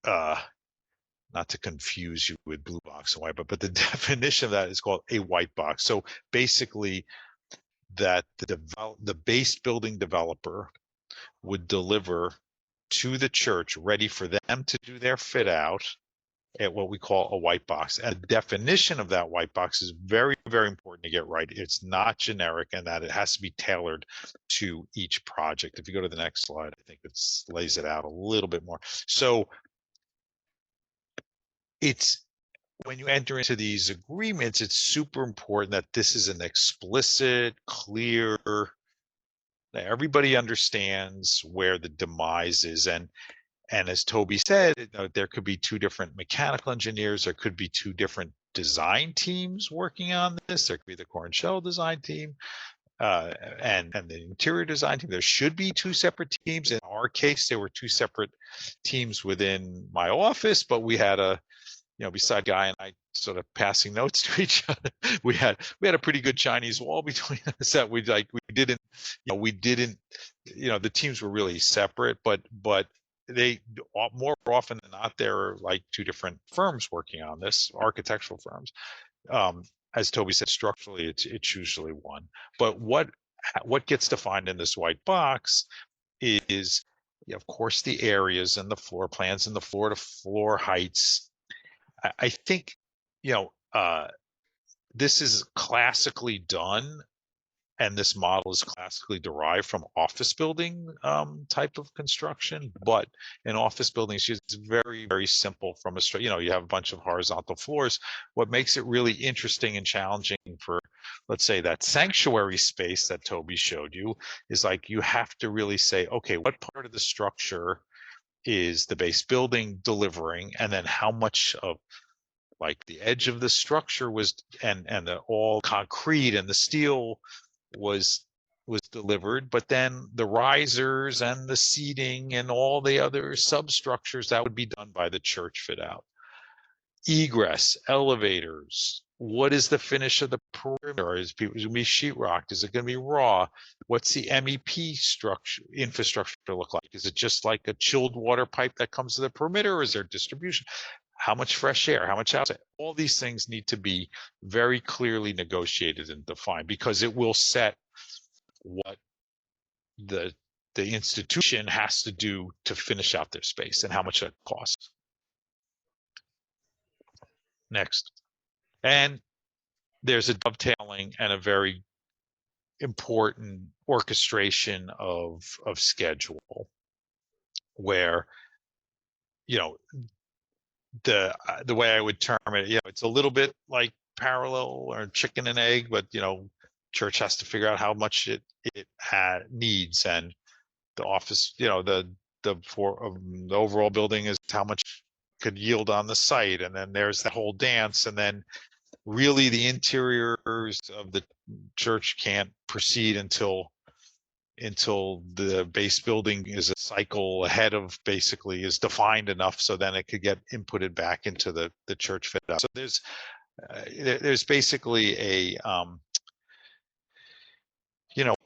not to confuse you with blue box and white, but the definition of that is called a white box. So basically, that the base building developer would deliver to the church, ready for them to do their fit out, at what we call a white box. And the definition of that white box is very, very important to get right. It's not generic, and that it has to be tailored to each project. If you go to the next slide, I think it lays it out a little bit more. So when you enter into these agreements, it's super important that this is an explicit, clear, that everybody understands where the demise is. And as Toby said, there could be two different mechanical engineers, there could be two different design teams working on this. There could be the core and shell design team and the interior design team. There should be two separate teams. In our case, there were two separate teams within my office, but we had beside Guy and I sort of passing notes to each other, we had a pretty good Chinese wall between us that we didn't, the teams were really separate, but they, more often than not, they're like two different firms working on this, architectural firms. As Toby said, structurally, it's usually one. But what gets defined in this white box is, of course, the areas and the floor plans and the floor to floor heights. I think, this is classically done, and this model is classically derived from office building type of construction. But in office buildings, it's very, very simple from you have a bunch of horizontal floors. What makes it really interesting and challenging for, let's say, that sanctuary space that Toby showed you is like, you have to really say, okay, what part of the structure is the base building delivering, and then how much of like the edge of the structure was and the all concrete and the steel was delivered, but then the risers and the seating and all the other substructures that would be done by the church fit out. Egress, elevators, what is the finish of the perimeter? Is it going to be sheetrock? Is it going to be raw? What's the MEP infrastructure look like? Is it just like a chilled water pipe that comes to the perimeter, or is there distribution? How much fresh air? How much outside? All these things need to be very clearly negotiated and defined, because it will set what the institution has to do to finish out their space and how much that costs. Next. And there's a dovetailing and a very important orchestration of schedule, where the way I would term it, it's a little bit like parallel or chicken and egg, but church has to figure out how much it needs, and the office, the overall building is how much could yield on the site, and then there's the whole dance, and then really the interiors of the church can't proceed until the base building is a cycle ahead of, basically is defined enough, so then it could get inputted back into the church fit out. So there's basically a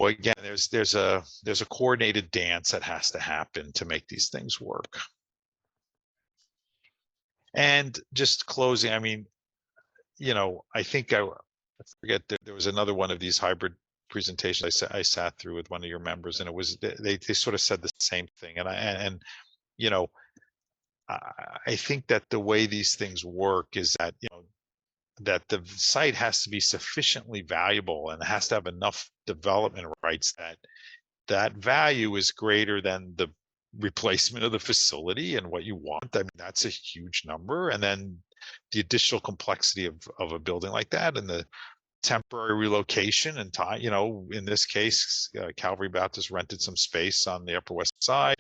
again, there's a coordinated dance that has to happen to make these things work. And just closing, I mean, I think I forget that there was another one of these hybrid presentations I sat through with one of your members, and it was they sort of said the same thing, and I think that the way these things work is that that the site has to be sufficiently valuable and has to have enough development rights that value is greater than the replacement of the facility and what you want. I mean, that's a huge number. And then the additional complexity of a building like that and the temporary relocation and time, in this case, Calvary Baptist rented some space on the Upper West Side.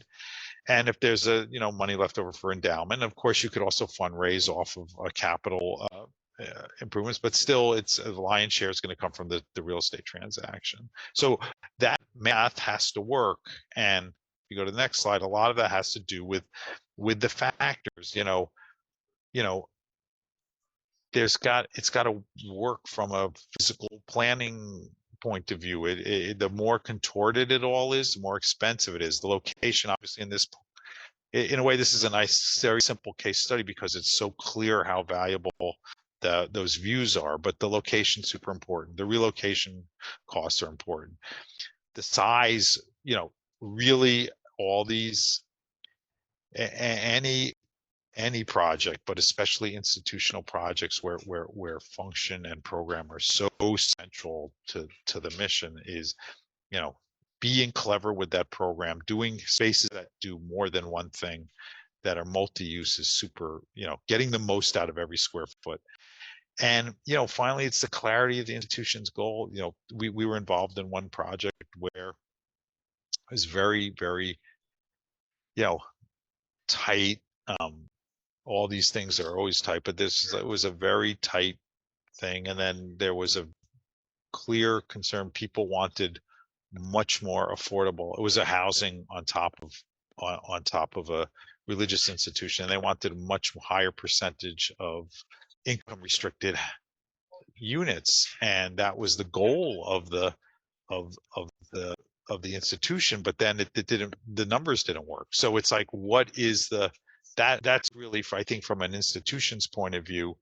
And if there's money left over for endowment, of course, you could also fundraise off of a capital improvements, but still it's the lion's share is going to come from the real estate transaction. So that math has to work. And if you go to the next slide, a lot of that has to do with the factors, it's got to work from a physical planning point of view. The more contorted it all is, the more expensive it is. The location, obviously, in a way, this is a nice, very simple case study because it's so clear how valuable those views are. But the location super important. The relocation costs are important. The size, really all these any project, but especially institutional projects where function and program are so central to the mission is, being clever with that program, doing spaces that do more than one thing, that are multi-use is super, getting the most out of every square foot. And, finally, it's the clarity of the institution's goal. We were involved in one project where it was very, very, tight. All these things are always tight, but it was a very tight thing. And then there was a clear concern. People wanted much more affordable. It was a housing on top of a religious institution. And they wanted a much higher percentage of income restricted units. And that was the goal of the institution, but then the numbers didn't work. So it's like, what is that's really, I think, from an institution's point of view,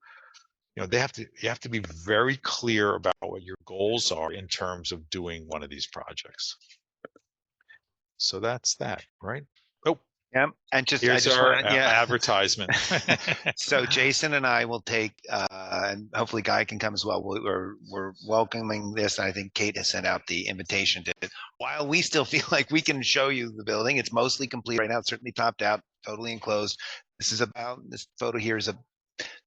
you have to be very clear about what your goals are in terms of doing one of these projects. So that's that, right? Oh, Yeah, and here's our advertisement. So Jason and I will take, and hopefully Guy can come as well. We're welcoming this. And I think Kate has sent out the invitation to it. While we still feel like we can show you the building, it's mostly complete right now. It's certainly topped out, totally enclosed. This photo here is a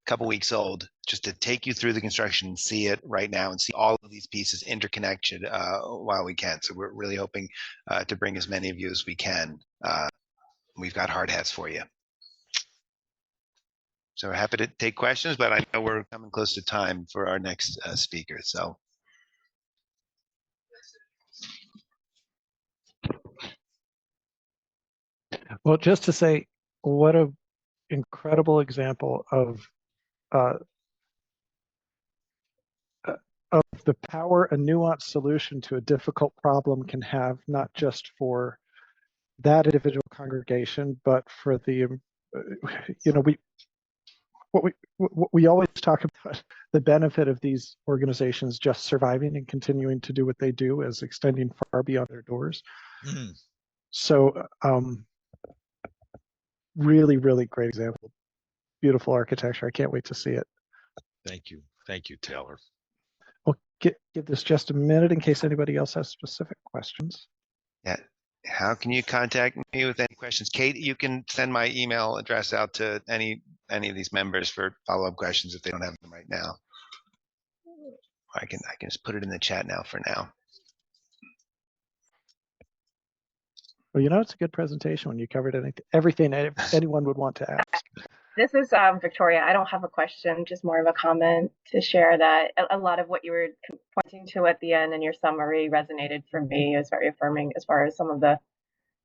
couple weeks old, just to take you through the construction and see it right now and see all of these pieces interconnected while we can. So we're really hoping to bring as many of you as we can. We've got hard hats for you. So we're happy to take questions, but I know we're coming close to time for our next speaker. So. Well, just to say, what an incredible example of the power a nuanced solution to a difficult problem can have, not just for that individual congregation, but for the, we always talk about the benefit of these organizations just surviving and continuing to do what they do as extending far beyond their doors. Mm. So really, really great example. Beautiful architecture. I can't wait to see it. Thank you. Thank you, Taylor. We'll give this just a minute in case anybody else has specific questions. Yeah. How can you contact me with any questions? Kate, you can send my email address out to any of these members for follow-up questions if they don't have them right now. I can just put it in the chat now for now. Well, it's a good presentation when you covered everything anyone would want to ask. This is Victoria. I don't have a question, just more of a comment to share that a lot of what you were pointing to at the end in your summary resonated for me. It was very affirming as far as some of the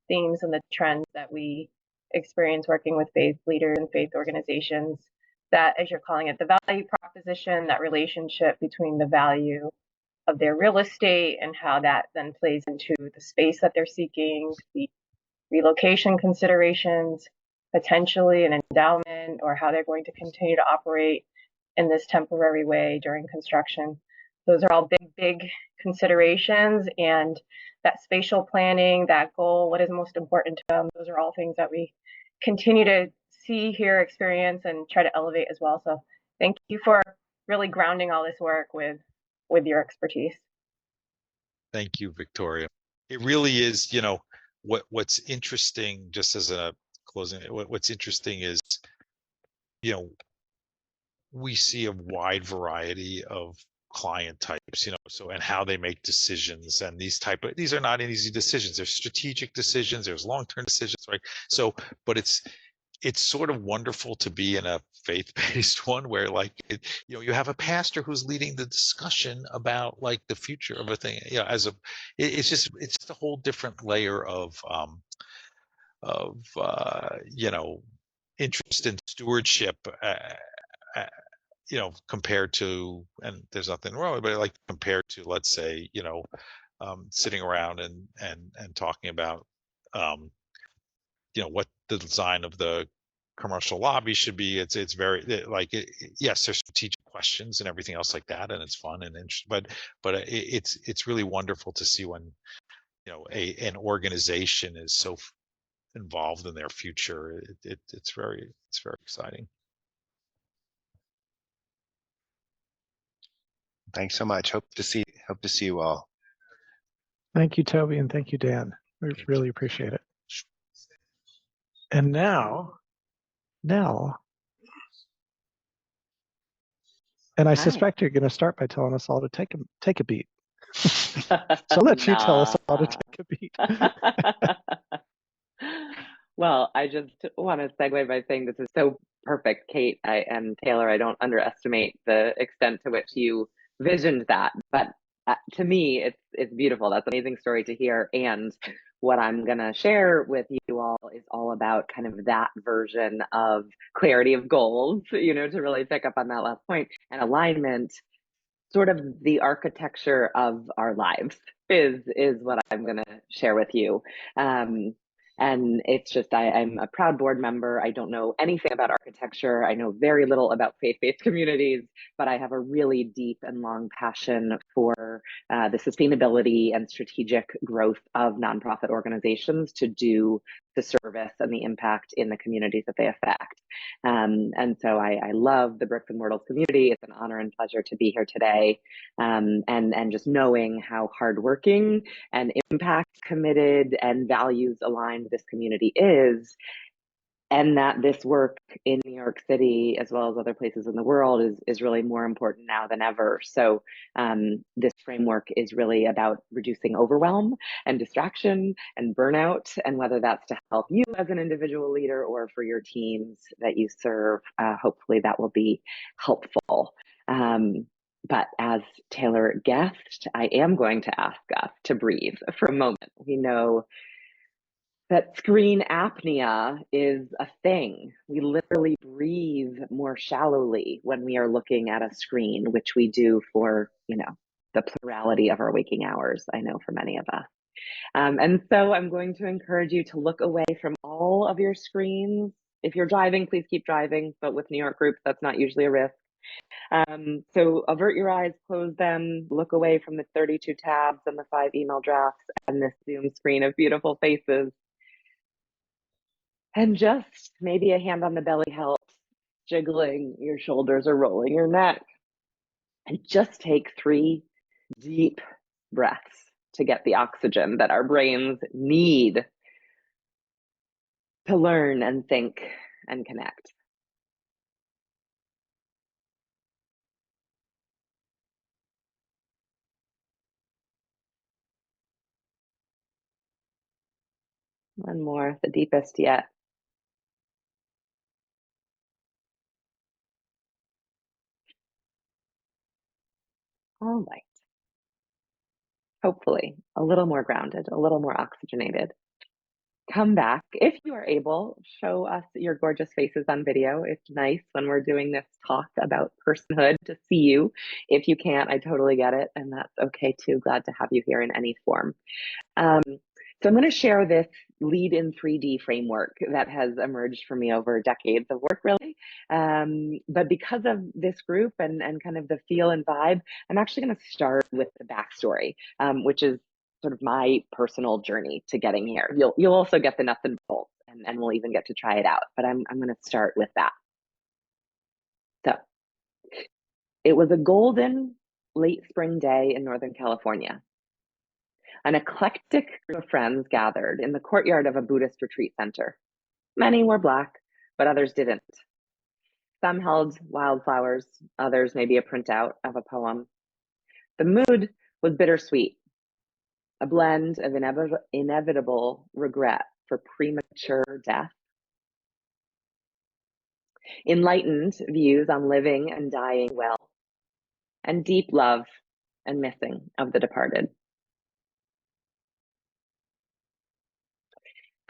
themes and the trends that we experience working with faith leaders and faith organizations, that, as you're calling it, the value proposition, that relationship between the value of their real estate and how that then plays into the space that they're seeking, the relocation considerations, potentially an endowment, or how they're going to continue to operate in this temporary way during construction. Those are all big considerations, and that spatial planning, that goal, what is most important to them, those are all things that we continue to see, hear, experience, and try to elevate as well. So thank you for really grounding all this work with your expertise. Thank you, Victoria. It really is, what's interesting, just as a closing, what's interesting is, we see a wide variety of client types, so, and how they make decisions, and these are not easy decisions. There's strategic decisions, there's long-term decisions, right? So, but it's sort of wonderful to be in a faith-based one where, like, you have a pastor who's leading the discussion about, like, the future of a thing, it's just a whole different layer of interest in stewardship, compared to, and there's nothing wrong with it, but like compared to, let's say, sitting around and talking about, what the design of the commercial lobby should be. It's very yes, there's strategic questions and everything else like that, and it's fun and interesting, but it's really wonderful to see when an organization is so involved in their future. It's very exciting. Thanks so much. Hope to see you all. Thank you, Toby, and thank you, Dan. We really appreciate it. And now, Nell. And I suspect you're going to start by telling us all to take a beat. So I'll let you tell us all to take a beat. Well, I just want to segue by saying this is so perfect, Kate and Taylor. I don't underestimate the extent to which you visioned that, but to me, it's beautiful. That's an amazing story to hear. And what I'm going to share with you all is all about kind of that version of clarity of goals, to really pick up on that last point, and alignment. Sort of the architecture of our lives is what I'm going to share with you. And it's just, I'm a proud board member. I don't know anything about architecture. I know very little about faith-based communities, but I have a really deep and long passion for the sustainability and strategic growth of nonprofit organizations to do the service and the impact in the communities that they affect. And so I love the Bricks and Mortals community. It's an honor and pleasure to be here today. And just knowing how hardworking and impact committed and values aligned this community is, and that this work in New York City, as well as other places in the world, is really more important now than ever. So this framework is really about reducing overwhelm and distraction and burnout, and whether that's to help you as an individual leader or for your teams that you serve, hopefully that will be helpful. But as Taylor guessed, I am going to ask us to breathe for a moment. We know that screen apnea is a thing. We literally breathe more shallowly when we are looking at a screen, which we do for, the plurality of our waking hours, I know for many of us. And so I'm going to encourage you to look away from all of your screens. If you're driving, please keep driving, but with New York groups, that's not usually a risk. So avert your eyes, close them, look away from the 32 tabs and the 5 email drafts and this Zoom screen of beautiful faces. And just maybe a hand on the belly helps, jiggling your shoulders or rolling your neck. And just take 3 deep breaths to get the oxygen that our brains need to learn and think and connect. One more, the deepest yet. All right. Hopefully, a little more grounded, a little more oxygenated. Come back. If you are able, show us your gorgeous faces on video. It's nice when we're doing this talk about personhood to see you. If you can't, I totally get it, and that's okay too. Glad to have you here in any form. So I'm going to share this lead in 3D framework that has emerged for me over decades of work, really. But because of this group and kind of the feel and vibe, I'm actually going to start with the backstory, which is sort of my personal journey to getting here. You'll also get the nuts and bolts, and we'll even get to try it out. But I'm going to start with that. So It was a golden late spring day in Northern California. An eclectic group of friends gathered in the courtyard of a Buddhist retreat center. Many were Black, but others didn't. Some held wildflowers, others maybe a printout of a poem. The mood was bittersweet, a blend of inevitable regret for premature death, enlightened views on living and dying well, and deep love and missing of the departed.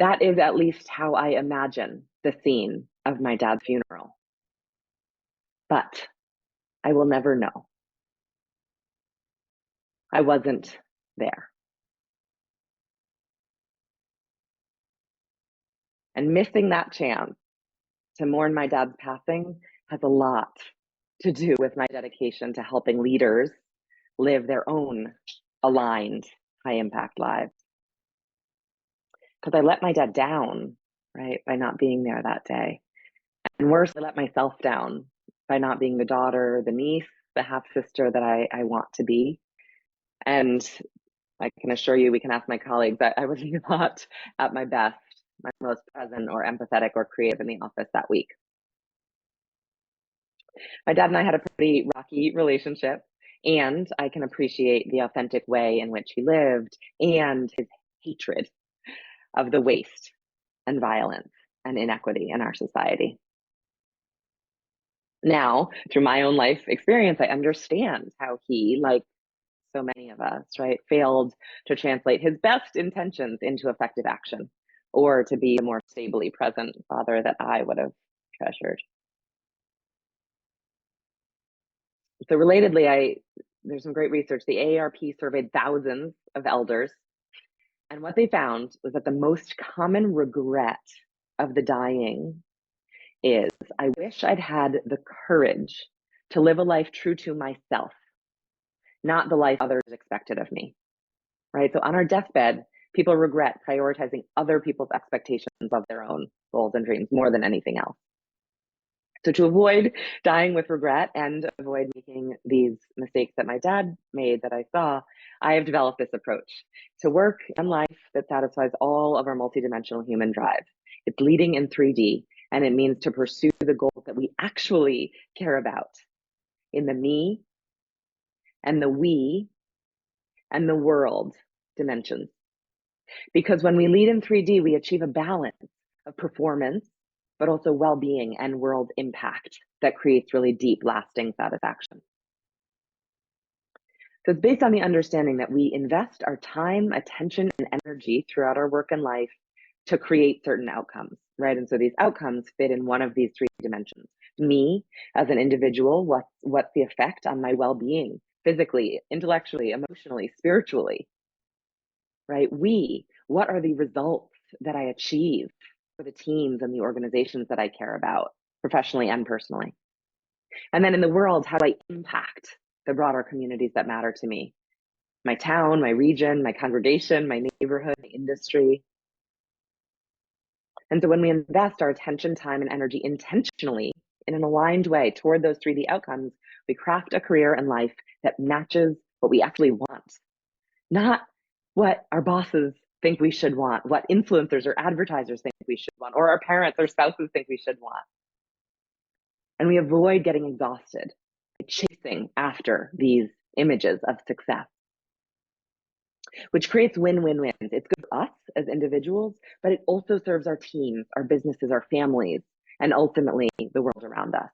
That is at least how I imagine the scene of my dad's funeral. But I will never know. I wasn't there. And missing that chance to mourn my dad's passing has a lot to do with my dedication to helping leaders live their own aligned, high impact lives. Because I let my dad down, right, by not being there that day. And worse, I let myself down by not being the daughter, the niece, the half sister that I want to be. And I can assure you, we can ask my colleagues, that I was not at my best, my most present or empathetic or creative in the office that week. My dad and I had a pretty rocky relationship, and I can appreciate the authentic way in which he lived and his hatred of the waste and violence and inequity in our society. Now, through my own life experience, I understand how he, like so many of us, right, failed to translate his best intentions into effective action, or to be a more stably present father that I would have treasured. So relatedly, there's some great research. The AARP surveyed thousands of elders, and what they found was that the most common regret of the dying is, I wish I'd had the courage to live a life true to myself, not the life others expected of me, right? So on our deathbed, people regret prioritizing other people's expectations of their own goals and dreams more than anything else. So to avoid dying with regret and avoid making these mistakes that my dad made that I saw, I have developed this approach to work in life that satisfies all of our multidimensional human drive. It's leading in 3D, and it means to pursue the goals that we actually care about in the me and the we and the world dimensions. Because when we lead in 3D, we achieve a balance of performance, but also well-being and world impact that creates really deep, lasting satisfaction. So it's based on the understanding that we invest our time, attention, and energy throughout our work and life to create certain outcomes, right? And so these outcomes fit in one of these 3 dimensions. Me as an individual, what's the effect on my well-being, physically, intellectually, emotionally, spiritually, right? What are the results that I achieve for the teams and the organizations that I care about, professionally and personally? And then in the world, how do I impact the broader communities that matter to me? My town, my region, my congregation, my neighborhood, my industry. And so when we invest our attention, time, and energy intentionally in an aligned way toward those 3D outcomes, we craft a career and life that matches what we actually want, not what our bosses think we should want, what influencers or advertisers think we should want, or our parents or spouses think we should want. And we avoid getting exhausted by chasing after these images of success, which creates win-win-wins. It's good for us as individuals, but it also serves our teams, our businesses, our families, and ultimately the world around us.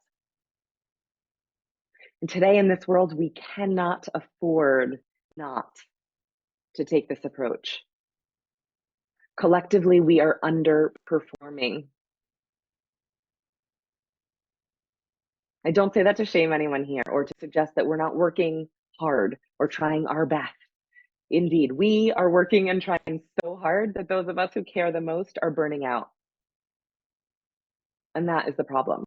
And today in this world, we cannot afford not to take this approach. Collectively, we are underperforming. I don't say that to shame anyone here or to suggest that we're not working hard or trying our best. Indeed, we are working and trying so hard that those of us who care the most are burning out. And that is the problem,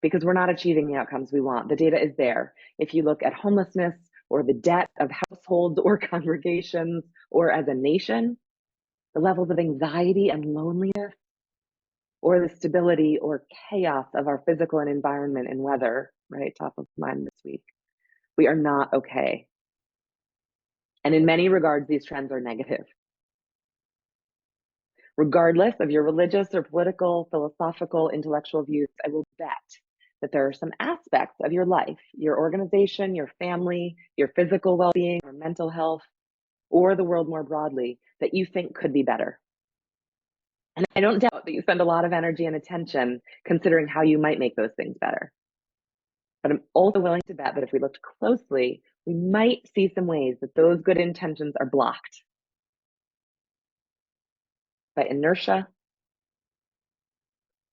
because we're not achieving the outcomes we want. The data is there. If you look at homelessness or the debt of households or congregations or as a nation, the levels of anxiety and loneliness, or the stability or chaos of our physical and environment and weather, right? Top of mind this week. We are not okay. And in many regards, these trends are negative. Regardless of your religious or political, philosophical, intellectual views, I will bet that there are some aspects of your life, your organization, your family, your physical well-being or mental health, or the world more broadly, that you think could be better. And I don't doubt that you spend a lot of energy and attention considering how you might make those things better. But I'm also willing to bet that if we looked closely, we might see some ways that those good intentions are blocked by inertia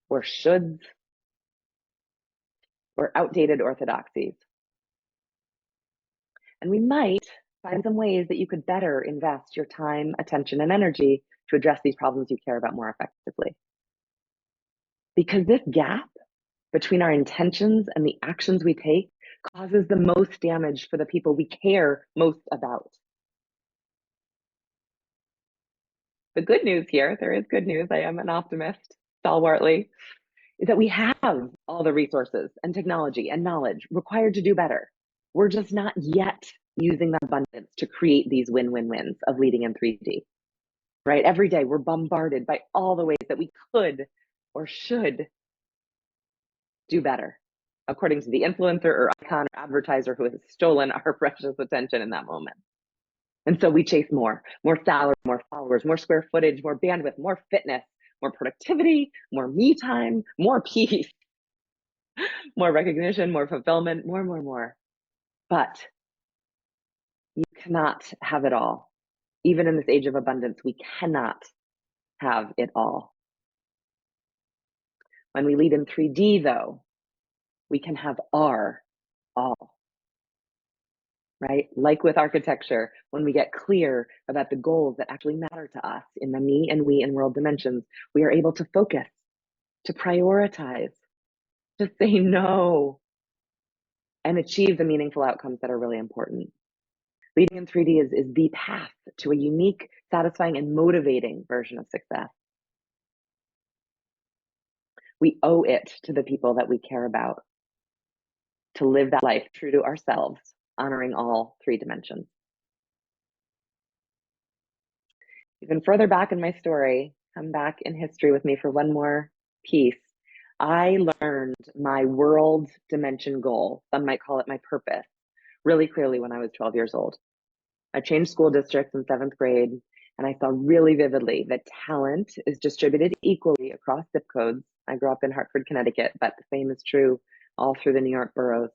or shoulds or outdated orthodoxies. And we might find some ways that you could better invest your time, attention, and energy to address these problems you care about more effectively. Because this gap between our intentions and the actions we take causes the most damage for the people we care most about. The good news here, there is good news, I am an optimist, stalwartly, is that we have all the resources and technology and knowledge required to do better. We're just not yet using the abundance to create these win-win-wins of leading in 3D, right? Every day we're bombarded by all the ways that we could or should do better, according to the influencer or icon or advertiser who has stolen our precious attention in that moment. And so we chase more salary, more followers, more square footage, more bandwidth, more fitness, more productivity, more me time, more peace, more recognition, more fulfillment, more. But you cannot have it all. Even in this age of abundance, we cannot have it all. When we lead in 3D, though, we can have our all. Right? Like with architecture, when we get clear about the goals that actually matter to us in the me and we and world dimensions, we are able to focus, to prioritize, to say no, and achieve the meaningful outcomes that are really important. Leading in 3D is the path to a unique, satisfying, and motivating version of success. We owe it to the people that we care about to live that life true to ourselves, honoring all three dimensions. Even further back in my story, come back in history with me for one more piece. I learned my world dimension goal, some might call it my purpose, really clearly when I was 12 years old. I changed school districts in 7th grade, and I saw really vividly that talent is distributed equally across zip codes. I grew up in Hartford, Connecticut, but the same is true all through the New York boroughs.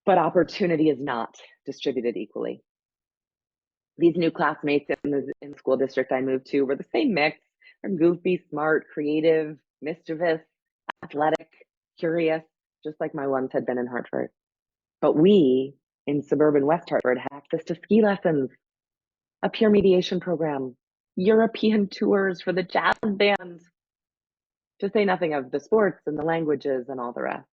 But opportunity is not distributed equally. These new classmates in the school district I moved to were the same mix. They're goofy, smart, creative, mischievous, athletic, curious, just like my ones had been in Hartford. But we in suburban West Hartford had access to ski lessons, a peer mediation program, European tours for the jazz band, to say nothing of the sports and the languages and all the rest.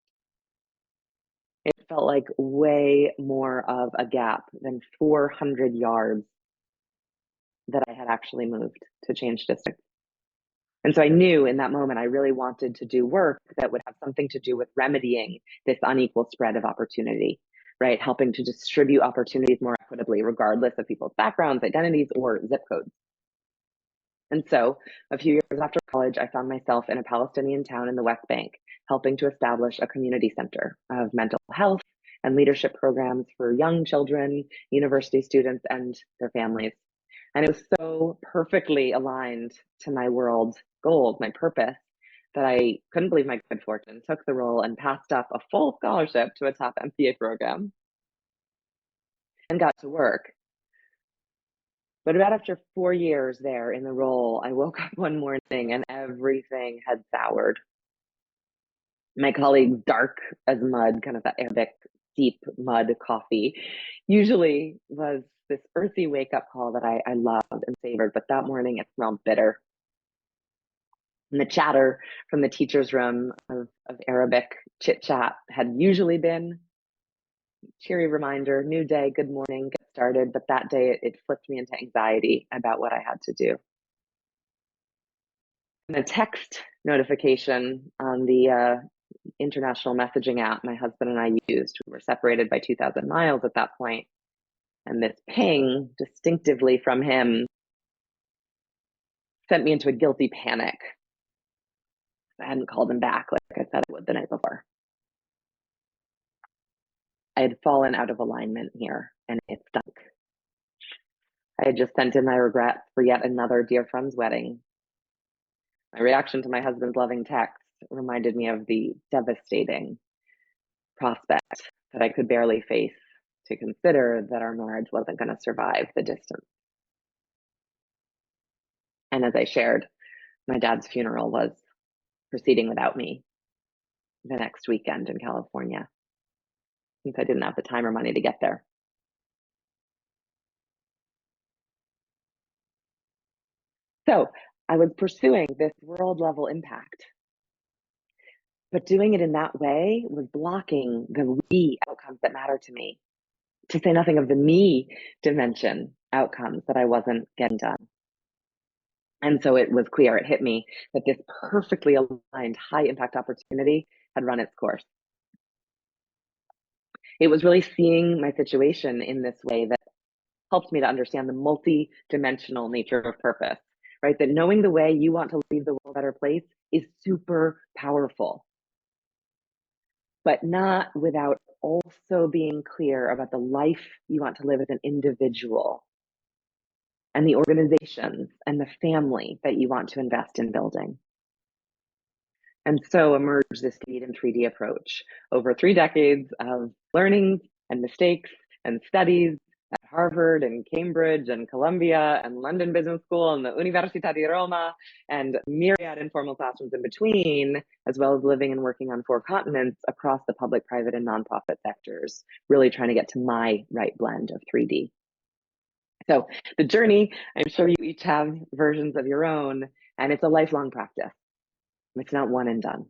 It felt like way more of a gap than 400 yards that I had actually moved to change districts. And so I knew in that moment, I really wanted to do work that would have something to do with remedying this unequal spread of opportunity, right? Helping to distribute opportunities more equitably, regardless of people's backgrounds, identities, or zip codes. And so a few years after college, I found myself in a Palestinian town in the West Bank, helping to establish a community center of mental health and leadership programs for young children, university students, and their families. And it was so perfectly aligned to my world goals, my purpose, that I couldn't believe my good fortune, took the role and passed up a full scholarship to a top MBA program and got to work. But about after 4 years there in the role, I woke up one morning and everything had soured. My colleague's dark as mud, kind of that Arabic deep mud coffee, usually was this earthy wake-up call that I loved and savored, but that morning it smelled bitter. And the chatter from the teacher's room of Arabic chit-chat had usually been cheery reminder, new day, good morning, get started. But that day it flipped me into anxiety about what I had to do. And a text notification on the international messaging app my husband and I used. We were separated by 2,000 miles at that point, and this ping distinctively from him sent me into a guilty panic. I hadn't called him back like I said I would the night before. I had fallen out of alignment here, and it stunk. I had just sent in my regrets for yet another dear friend's wedding. My reaction to my husband's loving text reminded me of the devastating prospect that I could barely face to consider that our marriage wasn't going to survive the distance. And as I shared, my dad's funeral was proceeding without me the next weekend in California, since I didn't have the time or money to get there. So I was pursuing this world level impact, but doing it in that way was blocking the we outcomes that matter to me, to say nothing of the me dimension outcomes that I wasn't getting done. And so it was clear, it hit me that this perfectly aligned high impact opportunity had run its course. It was really seeing my situation in this way that helped me to understand the multi-dimensional nature of purpose, right? That knowing the way you want to leave the world a better place is super powerful, but not without also being clear about the life you want to live as an individual and the organizations and the family that you want to invest in building. And so emerged this speed and 3D approach over 3 decades of learning and mistakes and studies at Harvard and Cambridge and Columbia and London Business School and the Università di Roma and myriad informal classrooms in between, as well as living and working on 4 continents across the public, private, and nonprofit sectors, really trying to get to my right blend of 3D. So the journey, I'm sure you each have versions of your own, and it's a lifelong practice. It's not one and done.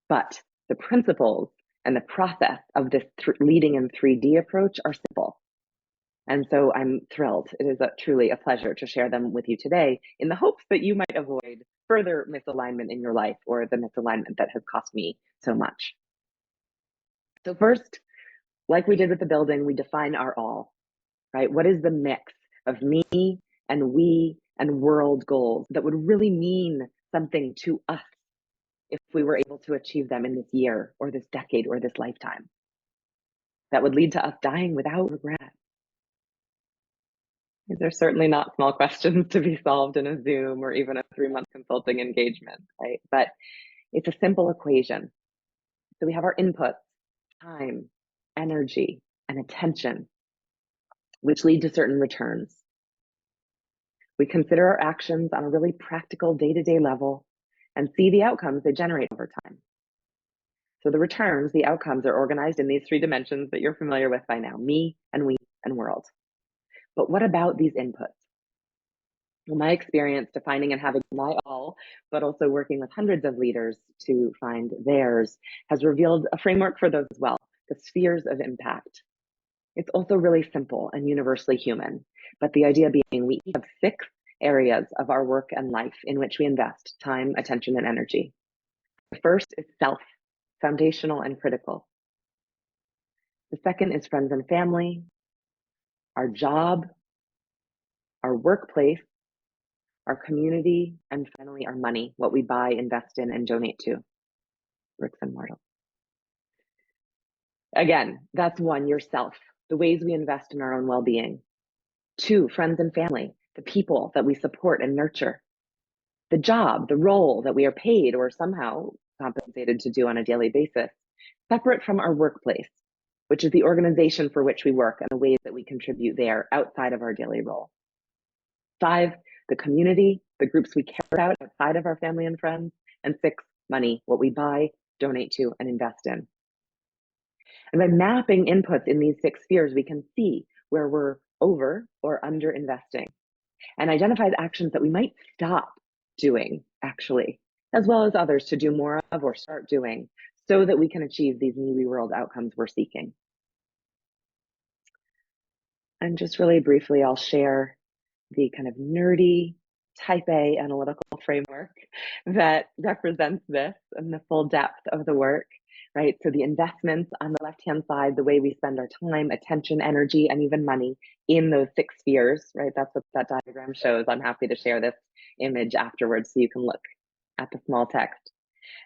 But the principles and the process of this leading in 3D approach are simple. And so I'm thrilled. It is truly a pleasure to share them with you today in the hopes that you might avoid further misalignment in your life or the misalignment that has cost me so much. So first, like we did with the building, we define our all, right? What is the mix of me and we and world goals that would really mean something to us if we were able to achieve them in this year or this decade or this lifetime? That would lead to us dying without regret. These are certainly not small questions to be solved in a Zoom or even a 3-month consulting engagement, right? But it's a simple equation. So we have our inputs, time, energy, and attention, which lead to certain returns. We consider our actions on a really practical day-to-day level and see the outcomes they generate over time. So the returns, the outcomes, are organized in these 3 dimensions that you're familiar with by now: me and we and world. But what about these inputs? Well, my experience defining and having my all, but also working with hundreds of leaders to find theirs, has revealed a framework for those as well, the spheres of impact. It's also really simple and universally human, but the idea being we have 6 areas of our work and life in which we invest time, attention, and energy. The first is self, foundational and critical. The second is friends and family, our job, our workplace, our community, and finally our money, what we buy, invest in, and donate to, bricks and mortar. Again, that's 1, yourself, the ways we invest in our own well-being. 2, friends and family, the people that we support and nurture. The job, the role that we are paid or somehow compensated to do on a daily basis, separate from our workplace, which is the organization for which we work and the ways that we contribute there outside of our daily role. 5, the community, the groups we care about outside of our family and friends. And 6, money, what we buy, donate to, and invest in. And by mapping inputs in these 6 spheres, we can see where we're over or under investing and identify the actions that we might stop doing, actually, as well as others to do more of or start doing so that we can achieve these new world outcomes we're seeking. And just really briefly, I'll share the kind of nerdy type A analytical framework that represents this and the full depth of the work, right? So the investments on the left-hand side, the way we spend our time, attention, energy, and even money in those 6 spheres, right? That's what that diagram shows. I'm happy to share this image afterwards so you can look at the small text.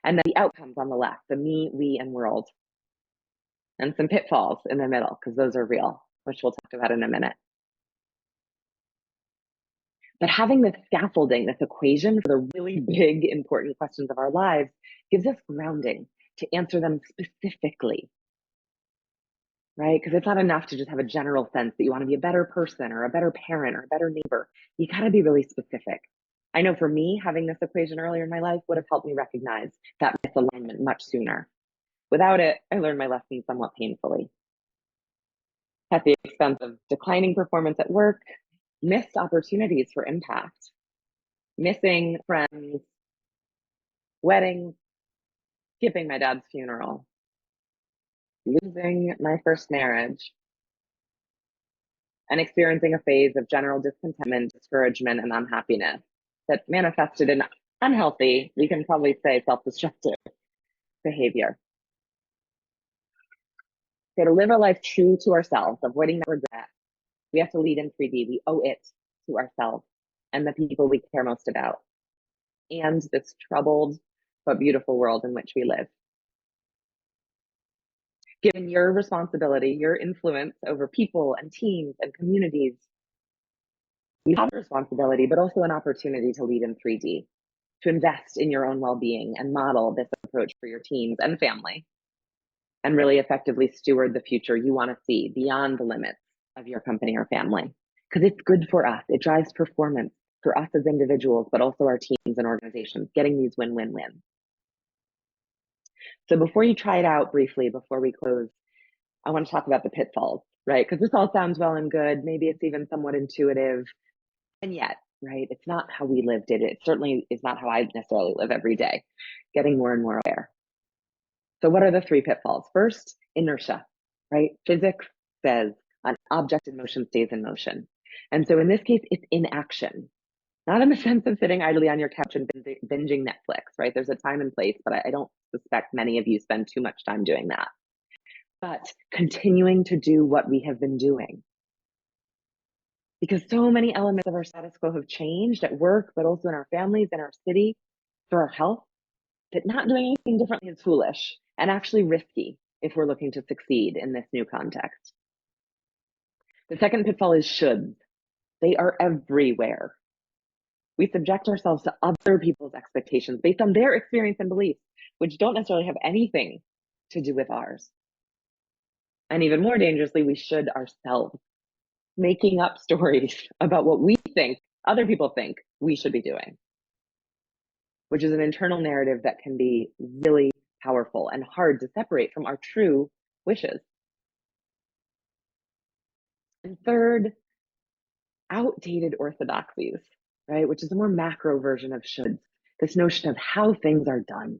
And then the outcomes on the left, the me, we, and world. And some pitfalls in the middle, because those are real, which we'll talk about in a minute. But having this scaffolding, this equation for the really big, important questions of our lives gives us grounding to answer them specifically, right? Because it's not enough to just have a general sense that you want to be a better person or a better parent or a better neighbor. You got to be really specific. I know for me, having this equation earlier in my life would have helped me recognize that misalignment much sooner. Without it, I learned my lesson somewhat painfully. At the expense of declining performance at work, missed opportunities for impact, missing friends, weddings, skipping my dad's funeral, losing my first marriage, and experiencing a phase of general discontentment, discouragement, and unhappiness that manifested in unhealthy, we can probably say self-destructive behavior. So to live a life true to ourselves, avoiding that regret, we have to lead in 3D. We owe it to ourselves and the people we care most about, and this troubled but beautiful world in which we live. Given your responsibility, your influence over people and teams and communities, you have a responsibility, but also an opportunity to lead in 3D, to invest in your own well-being and model this approach for your teams and family, and really effectively steward the future you want to see beyond the limits of your company or family. Because it's good for us. It drives performance for us as individuals, but also our teams and organizations, getting these win-win-wins. So before you try it out briefly, before we close, I want to talk about the pitfalls, right? Because this all sounds well and good. Maybe it's even somewhat intuitive. And yet, right, it's not how we lived it. It certainly is not how I necessarily live every day, getting more and more aware. So what are the 3 pitfalls? First, inertia, right? Physics says an object in motion stays in motion. And so in this case, it's inaction, not in the sense of sitting idly on your couch and binging Netflix, right? There's a time and place, but I don't suspect many of you spend too much time doing that. But continuing to do what we have been doing. Because so many elements of our status quo have changed at work, but also in our families, in our city, for our health, that not doing anything differently is foolish and actually risky if we're looking to succeed in this new context. The second pitfall is shoulds. They are everywhere. We subject ourselves to other people's expectations based on their experience and beliefs, which don't necessarily have anything to do with ours. And even more dangerously, we should ourselves, making up stories about what we think other people think we should be doing, which is an internal narrative that can be really powerful and hard to separate from our true wishes. And third, outdated orthodoxies, right? Which is a more macro version of shoulds, this notion of how things are done.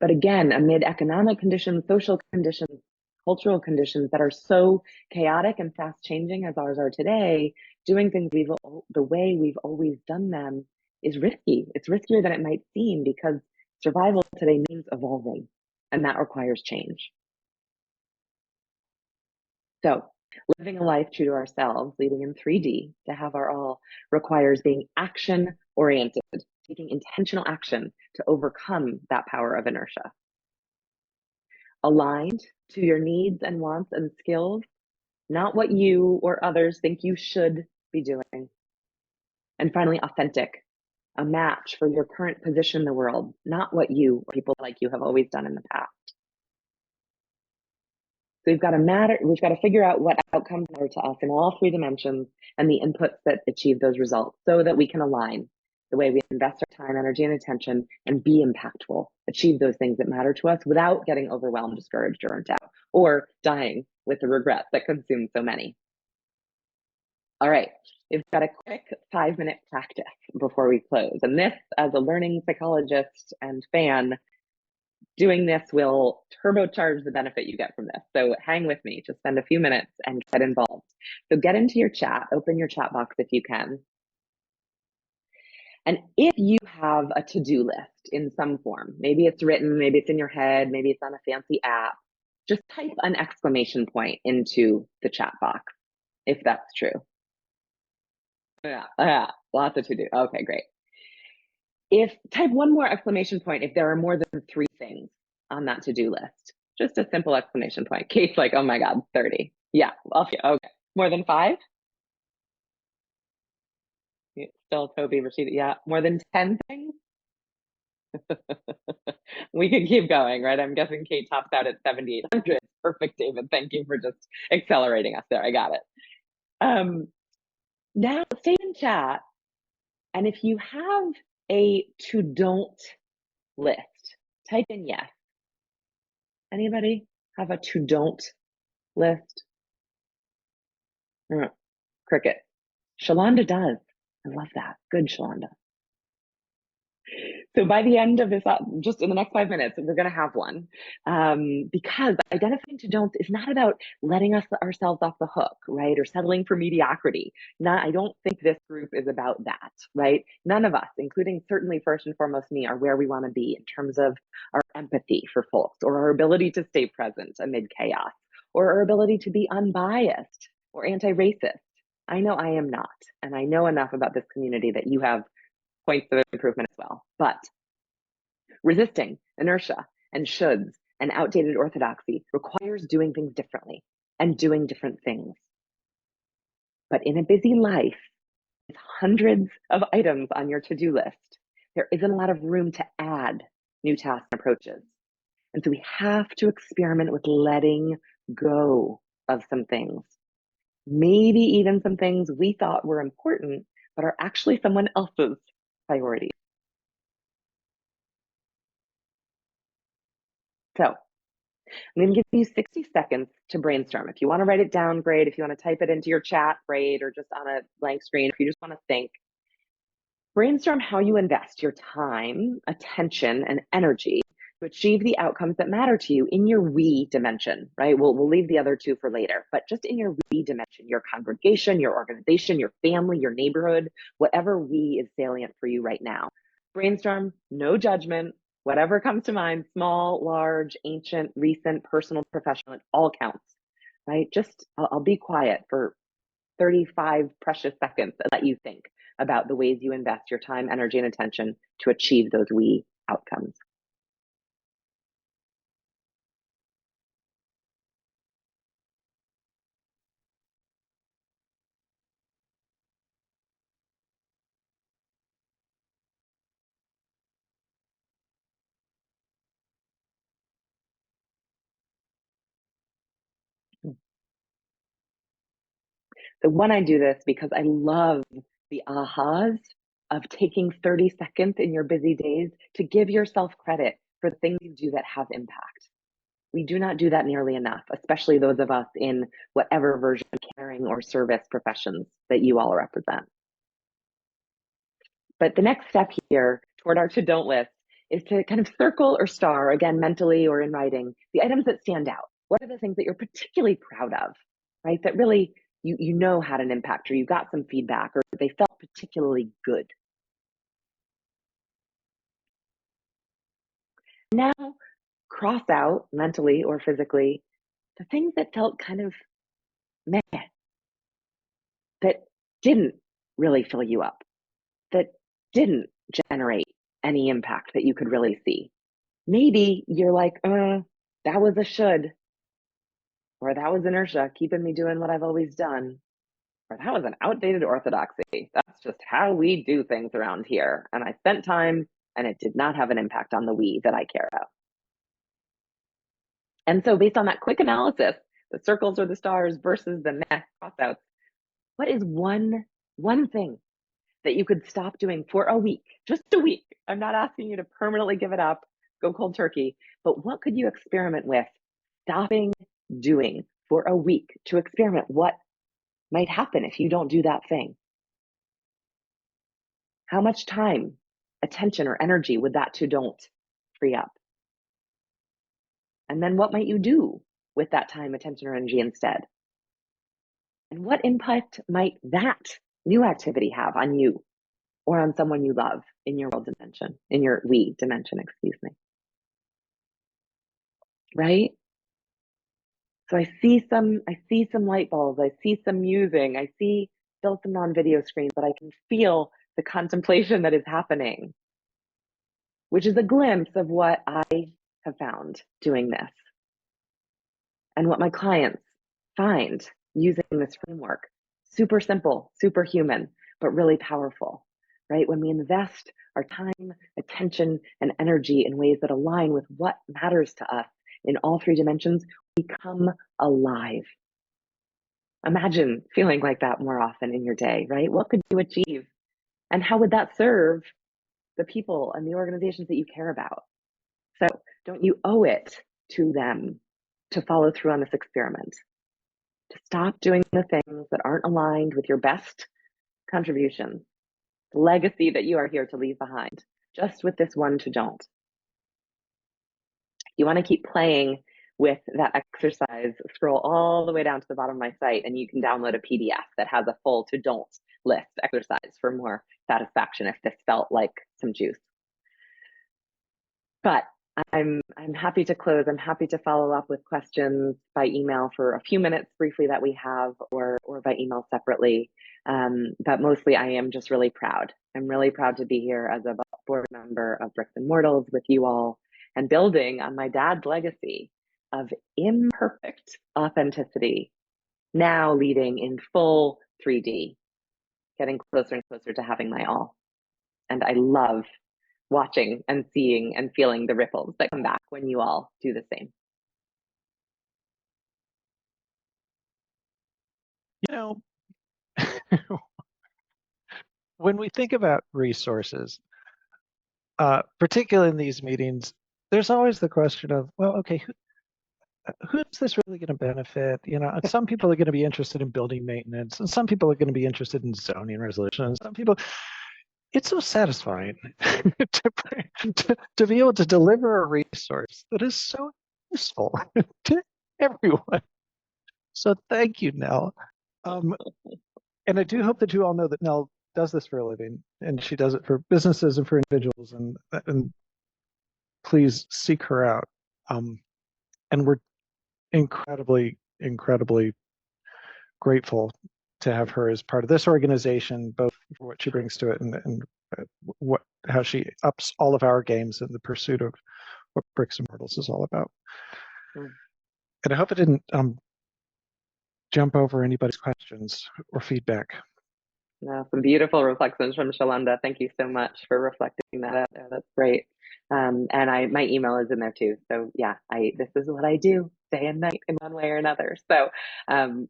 But again, amid economic conditions, social conditions, cultural conditions that are so chaotic and fast changing as ours are today, doing things the way we've always done them is risky. It's riskier than it might seem because survival today means evolving, and that requires change. So living a life true to ourselves, leading in 3D to have our all, requires being action oriented, taking intentional action to overcome that power of inertia. Aligned to your needs and wants and skills, not what you or others think you should be doing. And finally, authentic, a match for your current position in the world, not what you or people like you have always done in the past. So we've got to figure out what outcomes matter to us in all 3 dimensions and the inputs that achieve those results so that we can align the way we invest our time, energy, and attention and be impactful, achieve those things that matter to us without getting overwhelmed, discouraged, or burnt out, or dying with the regret that consumes so many. All right, we've got a quick 5-minute practice before we close. And this, as a learning psychologist and fan, doing this will turbocharge the benefit you get from this. So hang with me, just spend a few minutes and get involved. So get into your chat, open your chat box if you can. And if you have a to-do list in some form, maybe it's written, maybe it's in your head, maybe it's on a fancy app, just type an exclamation point into the chat box if that's true. Yeah, lots of to-do. Okay, great. If type one more exclamation point if there are more than 3 things on that to-do list. Just a simple exclamation point. Kate's like, oh my God, 30. Yeah, okay. More than 5? Still Toby, Rashida. Yeah, more than 10 things? We could keep going, right? I'm guessing Kate tops out at 7,800. Perfect, David. Thank you for just accelerating us there. I got it. Now stay in chat. And if you have a to don't list, type in yes. Anybody have a to don't list? Cricket. Shalonda does. I love that. Good, Shalonda. So by the end of this, just in the next 5 minutes, we're going to have one, because identifying to don'ts is not about letting ourselves off the hook, right? Or settling for mediocrity. I don't think this group is about that, right? None of us, including certainly first and foremost me, are where we want to be in terms of our empathy for folks, or our ability to stay present amid chaos, or our ability to be unbiased or anti-racist. I know I am not, and I know enough about this community that you have points of improvement as well. But resisting inertia and shoulds and outdated orthodoxy requires doing things differently and doing different things. But in a busy life, with hundreds of items on your to-do list, there isn't a lot of room to add new tasks and approaches. And so we have to experiment with letting go of some things. Maybe even some things we thought were important, but are actually someone else's priorities. So I'm going to give you 60 seconds to brainstorm. If you want to write it down, great. If you want to type it into your chat, great. Or just on a blank screen, if you just want to think. Brainstorm how you invest your time, attention, and energy to achieve the outcomes that matter to you in your we dimension, right? We'll leave the other two for later, but just in your we dimension, your congregation, your organization, your family, your neighborhood, whatever we is salient for you right now. Brainstorm, no judgment, whatever comes to mind, small, large, ancient, recent, personal, professional, it all counts, right? Just, I'll be quiet for 35 precious seconds and let you think about the ways you invest your time, energy, and attention to achieve those we outcomes. So when I do this, because I love the ahas of taking 30 seconds in your busy days to give yourself credit for the things you do that have impact. We do not do that nearly enough, especially those of us in whatever version of caring or service professions that you all represent. But the next step here toward our to-don't list is to kind of circle or star, again, mentally or in writing, the items that stand out. What are the things that you're particularly proud of, right? That really you know had an impact, or you got some feedback, or they felt particularly good. Now, cross out mentally or physically the things that felt kind of meh, that didn't really fill you up, that didn't generate any impact that you could really see. Maybe you're like, that was a should, or that was inertia keeping me doing what I've always done, or that was an outdated orthodoxy. That's just how we do things around here. And I spent time and it did not have an impact on the we that I care about. And so based on that quick analysis, the circles or the stars versus the meh crossouts, what is one thing that you could stop doing for a week, just a week? I'm not asking you to permanently give it up, go cold turkey, but what could you experiment with stopping doing for a week to experiment what might happen if you don't do that thing? How much time, attention, or energy would that to don't free up? And then what might you do with that time, attention, or energy instead? And what impact might that new activity have on you or on someone you love in your world dimension, in your we dimension, excuse me. Right? So I see some light bulbs, I see some musing, I see still some non-video screens, but I can feel the contemplation that is happening, which is a glimpse of what I have found doing this and what my clients find using this framework. Super simple, super human, but really powerful, right? When we invest our time, attention, and energy in ways that align with what matters to us in all three dimensions, we come alive. Imagine feeling like that more often in your day, right? What could you achieve? And how would that serve the people and the organizations that you care about? So don't you owe it to them to follow through on this experiment, to stop doing the things that aren't aligned with your best contributions, the legacy that you are here to leave behind, just with this one to don't. You want to keep playing with that exercise, scroll all the way down to the bottom of my site, and you can download a PDF that has a full to don't list exercise for more satisfaction if this felt like some juice. But I'm happy to close. I'm happy to follow up with questions by email for a few minutes briefly that we have, or by email separately. But mostly I am just really proud. I'm really proud to be here as a board member of Bricks and Mortals with you all and building on my dad's legacy of imperfect authenticity, now leading in full 3D, getting closer and closer to having my all. And I love watching and seeing and feeling the ripples that come back when you all do the same. You know, when we think about resources, particularly in these meetings, there's always the question of, well, okay, who's this really going to benefit? You know, some people are going to be interested in building maintenance, and some people are going to be interested in zoning resolution, and some people. It's so satisfying to be able to deliver a resource that is so useful to everyone. So thank you, Nell. And I do hope that you all know that Nell does this for a living, and she does it for businesses and for individuals, and please seek her out. And we're incredibly grateful to have her as part of this organization, both for what she brings to it and how she ups all of our games in the pursuit of what Bricks and Mortals is all about. And I hope it didn't jump over anybody's questions or feedback. No, some beautiful reflections from Shalonda. Thank you so much for reflecting that out there. That's great. And my email is in there too. So yeah, this is what I do day and night in one way or another. So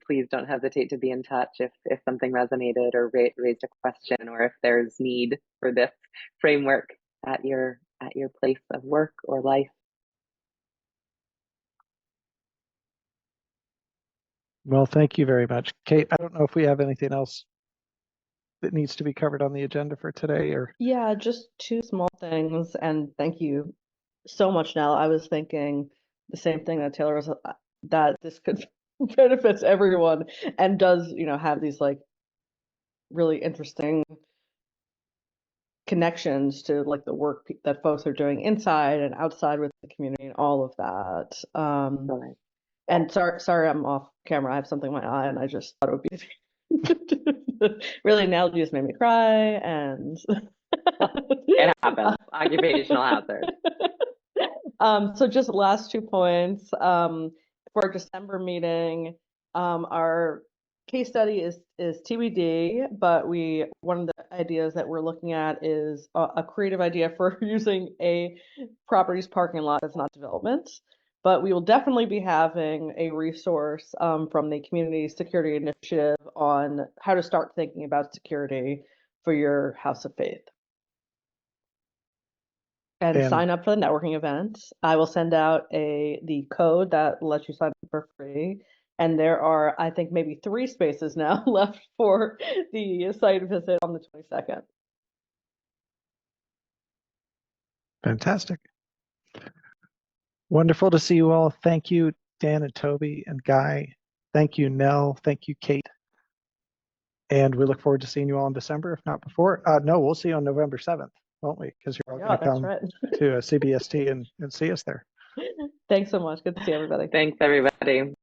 please don't hesitate to be in touch if something resonated or raised a question, or if there's need for this framework at your place of work or life. Well, thank you very much, Kate. I don't know if we have anything else that needs to be covered on the agenda for today, or Yeah, just two small things, and thank you so much, Nell. I was thinking the same thing that Taylor was, that this could benefits everyone, and does, have these like really interesting connections to like the work that folks are doing inside and outside with the community and all of that. Right. And sorry, I'm off camera. I have something in my eye, and I just thought it would be really, now just made me cry, and It happens. Occupational hazard. So just last 2 points. For our December meeting, our case study is TBD, but one of the ideas that we're looking at is a creative idea for using a property's parking lot that's not development. But we will definitely be having a resource from the Community Security Initiative on how to start thinking about security for your house of faith. And sign up for the networking event. I will send out the code that lets you sign up for free. And there are, I think, maybe 3 spaces now left for the site visit on the 22nd. fantastic. Wonderful to see you all. Thank you, Dan and Toby and Guy. Thank you, Nell. Thank you, Kate. And we look forward to seeing you all in December, if not before. No, we'll see you on November 7th, won't we? Because you're all Yeah, going to that's come right. to CBST and see us there. Thanks so much. Good to see everybody. Thanks, everybody.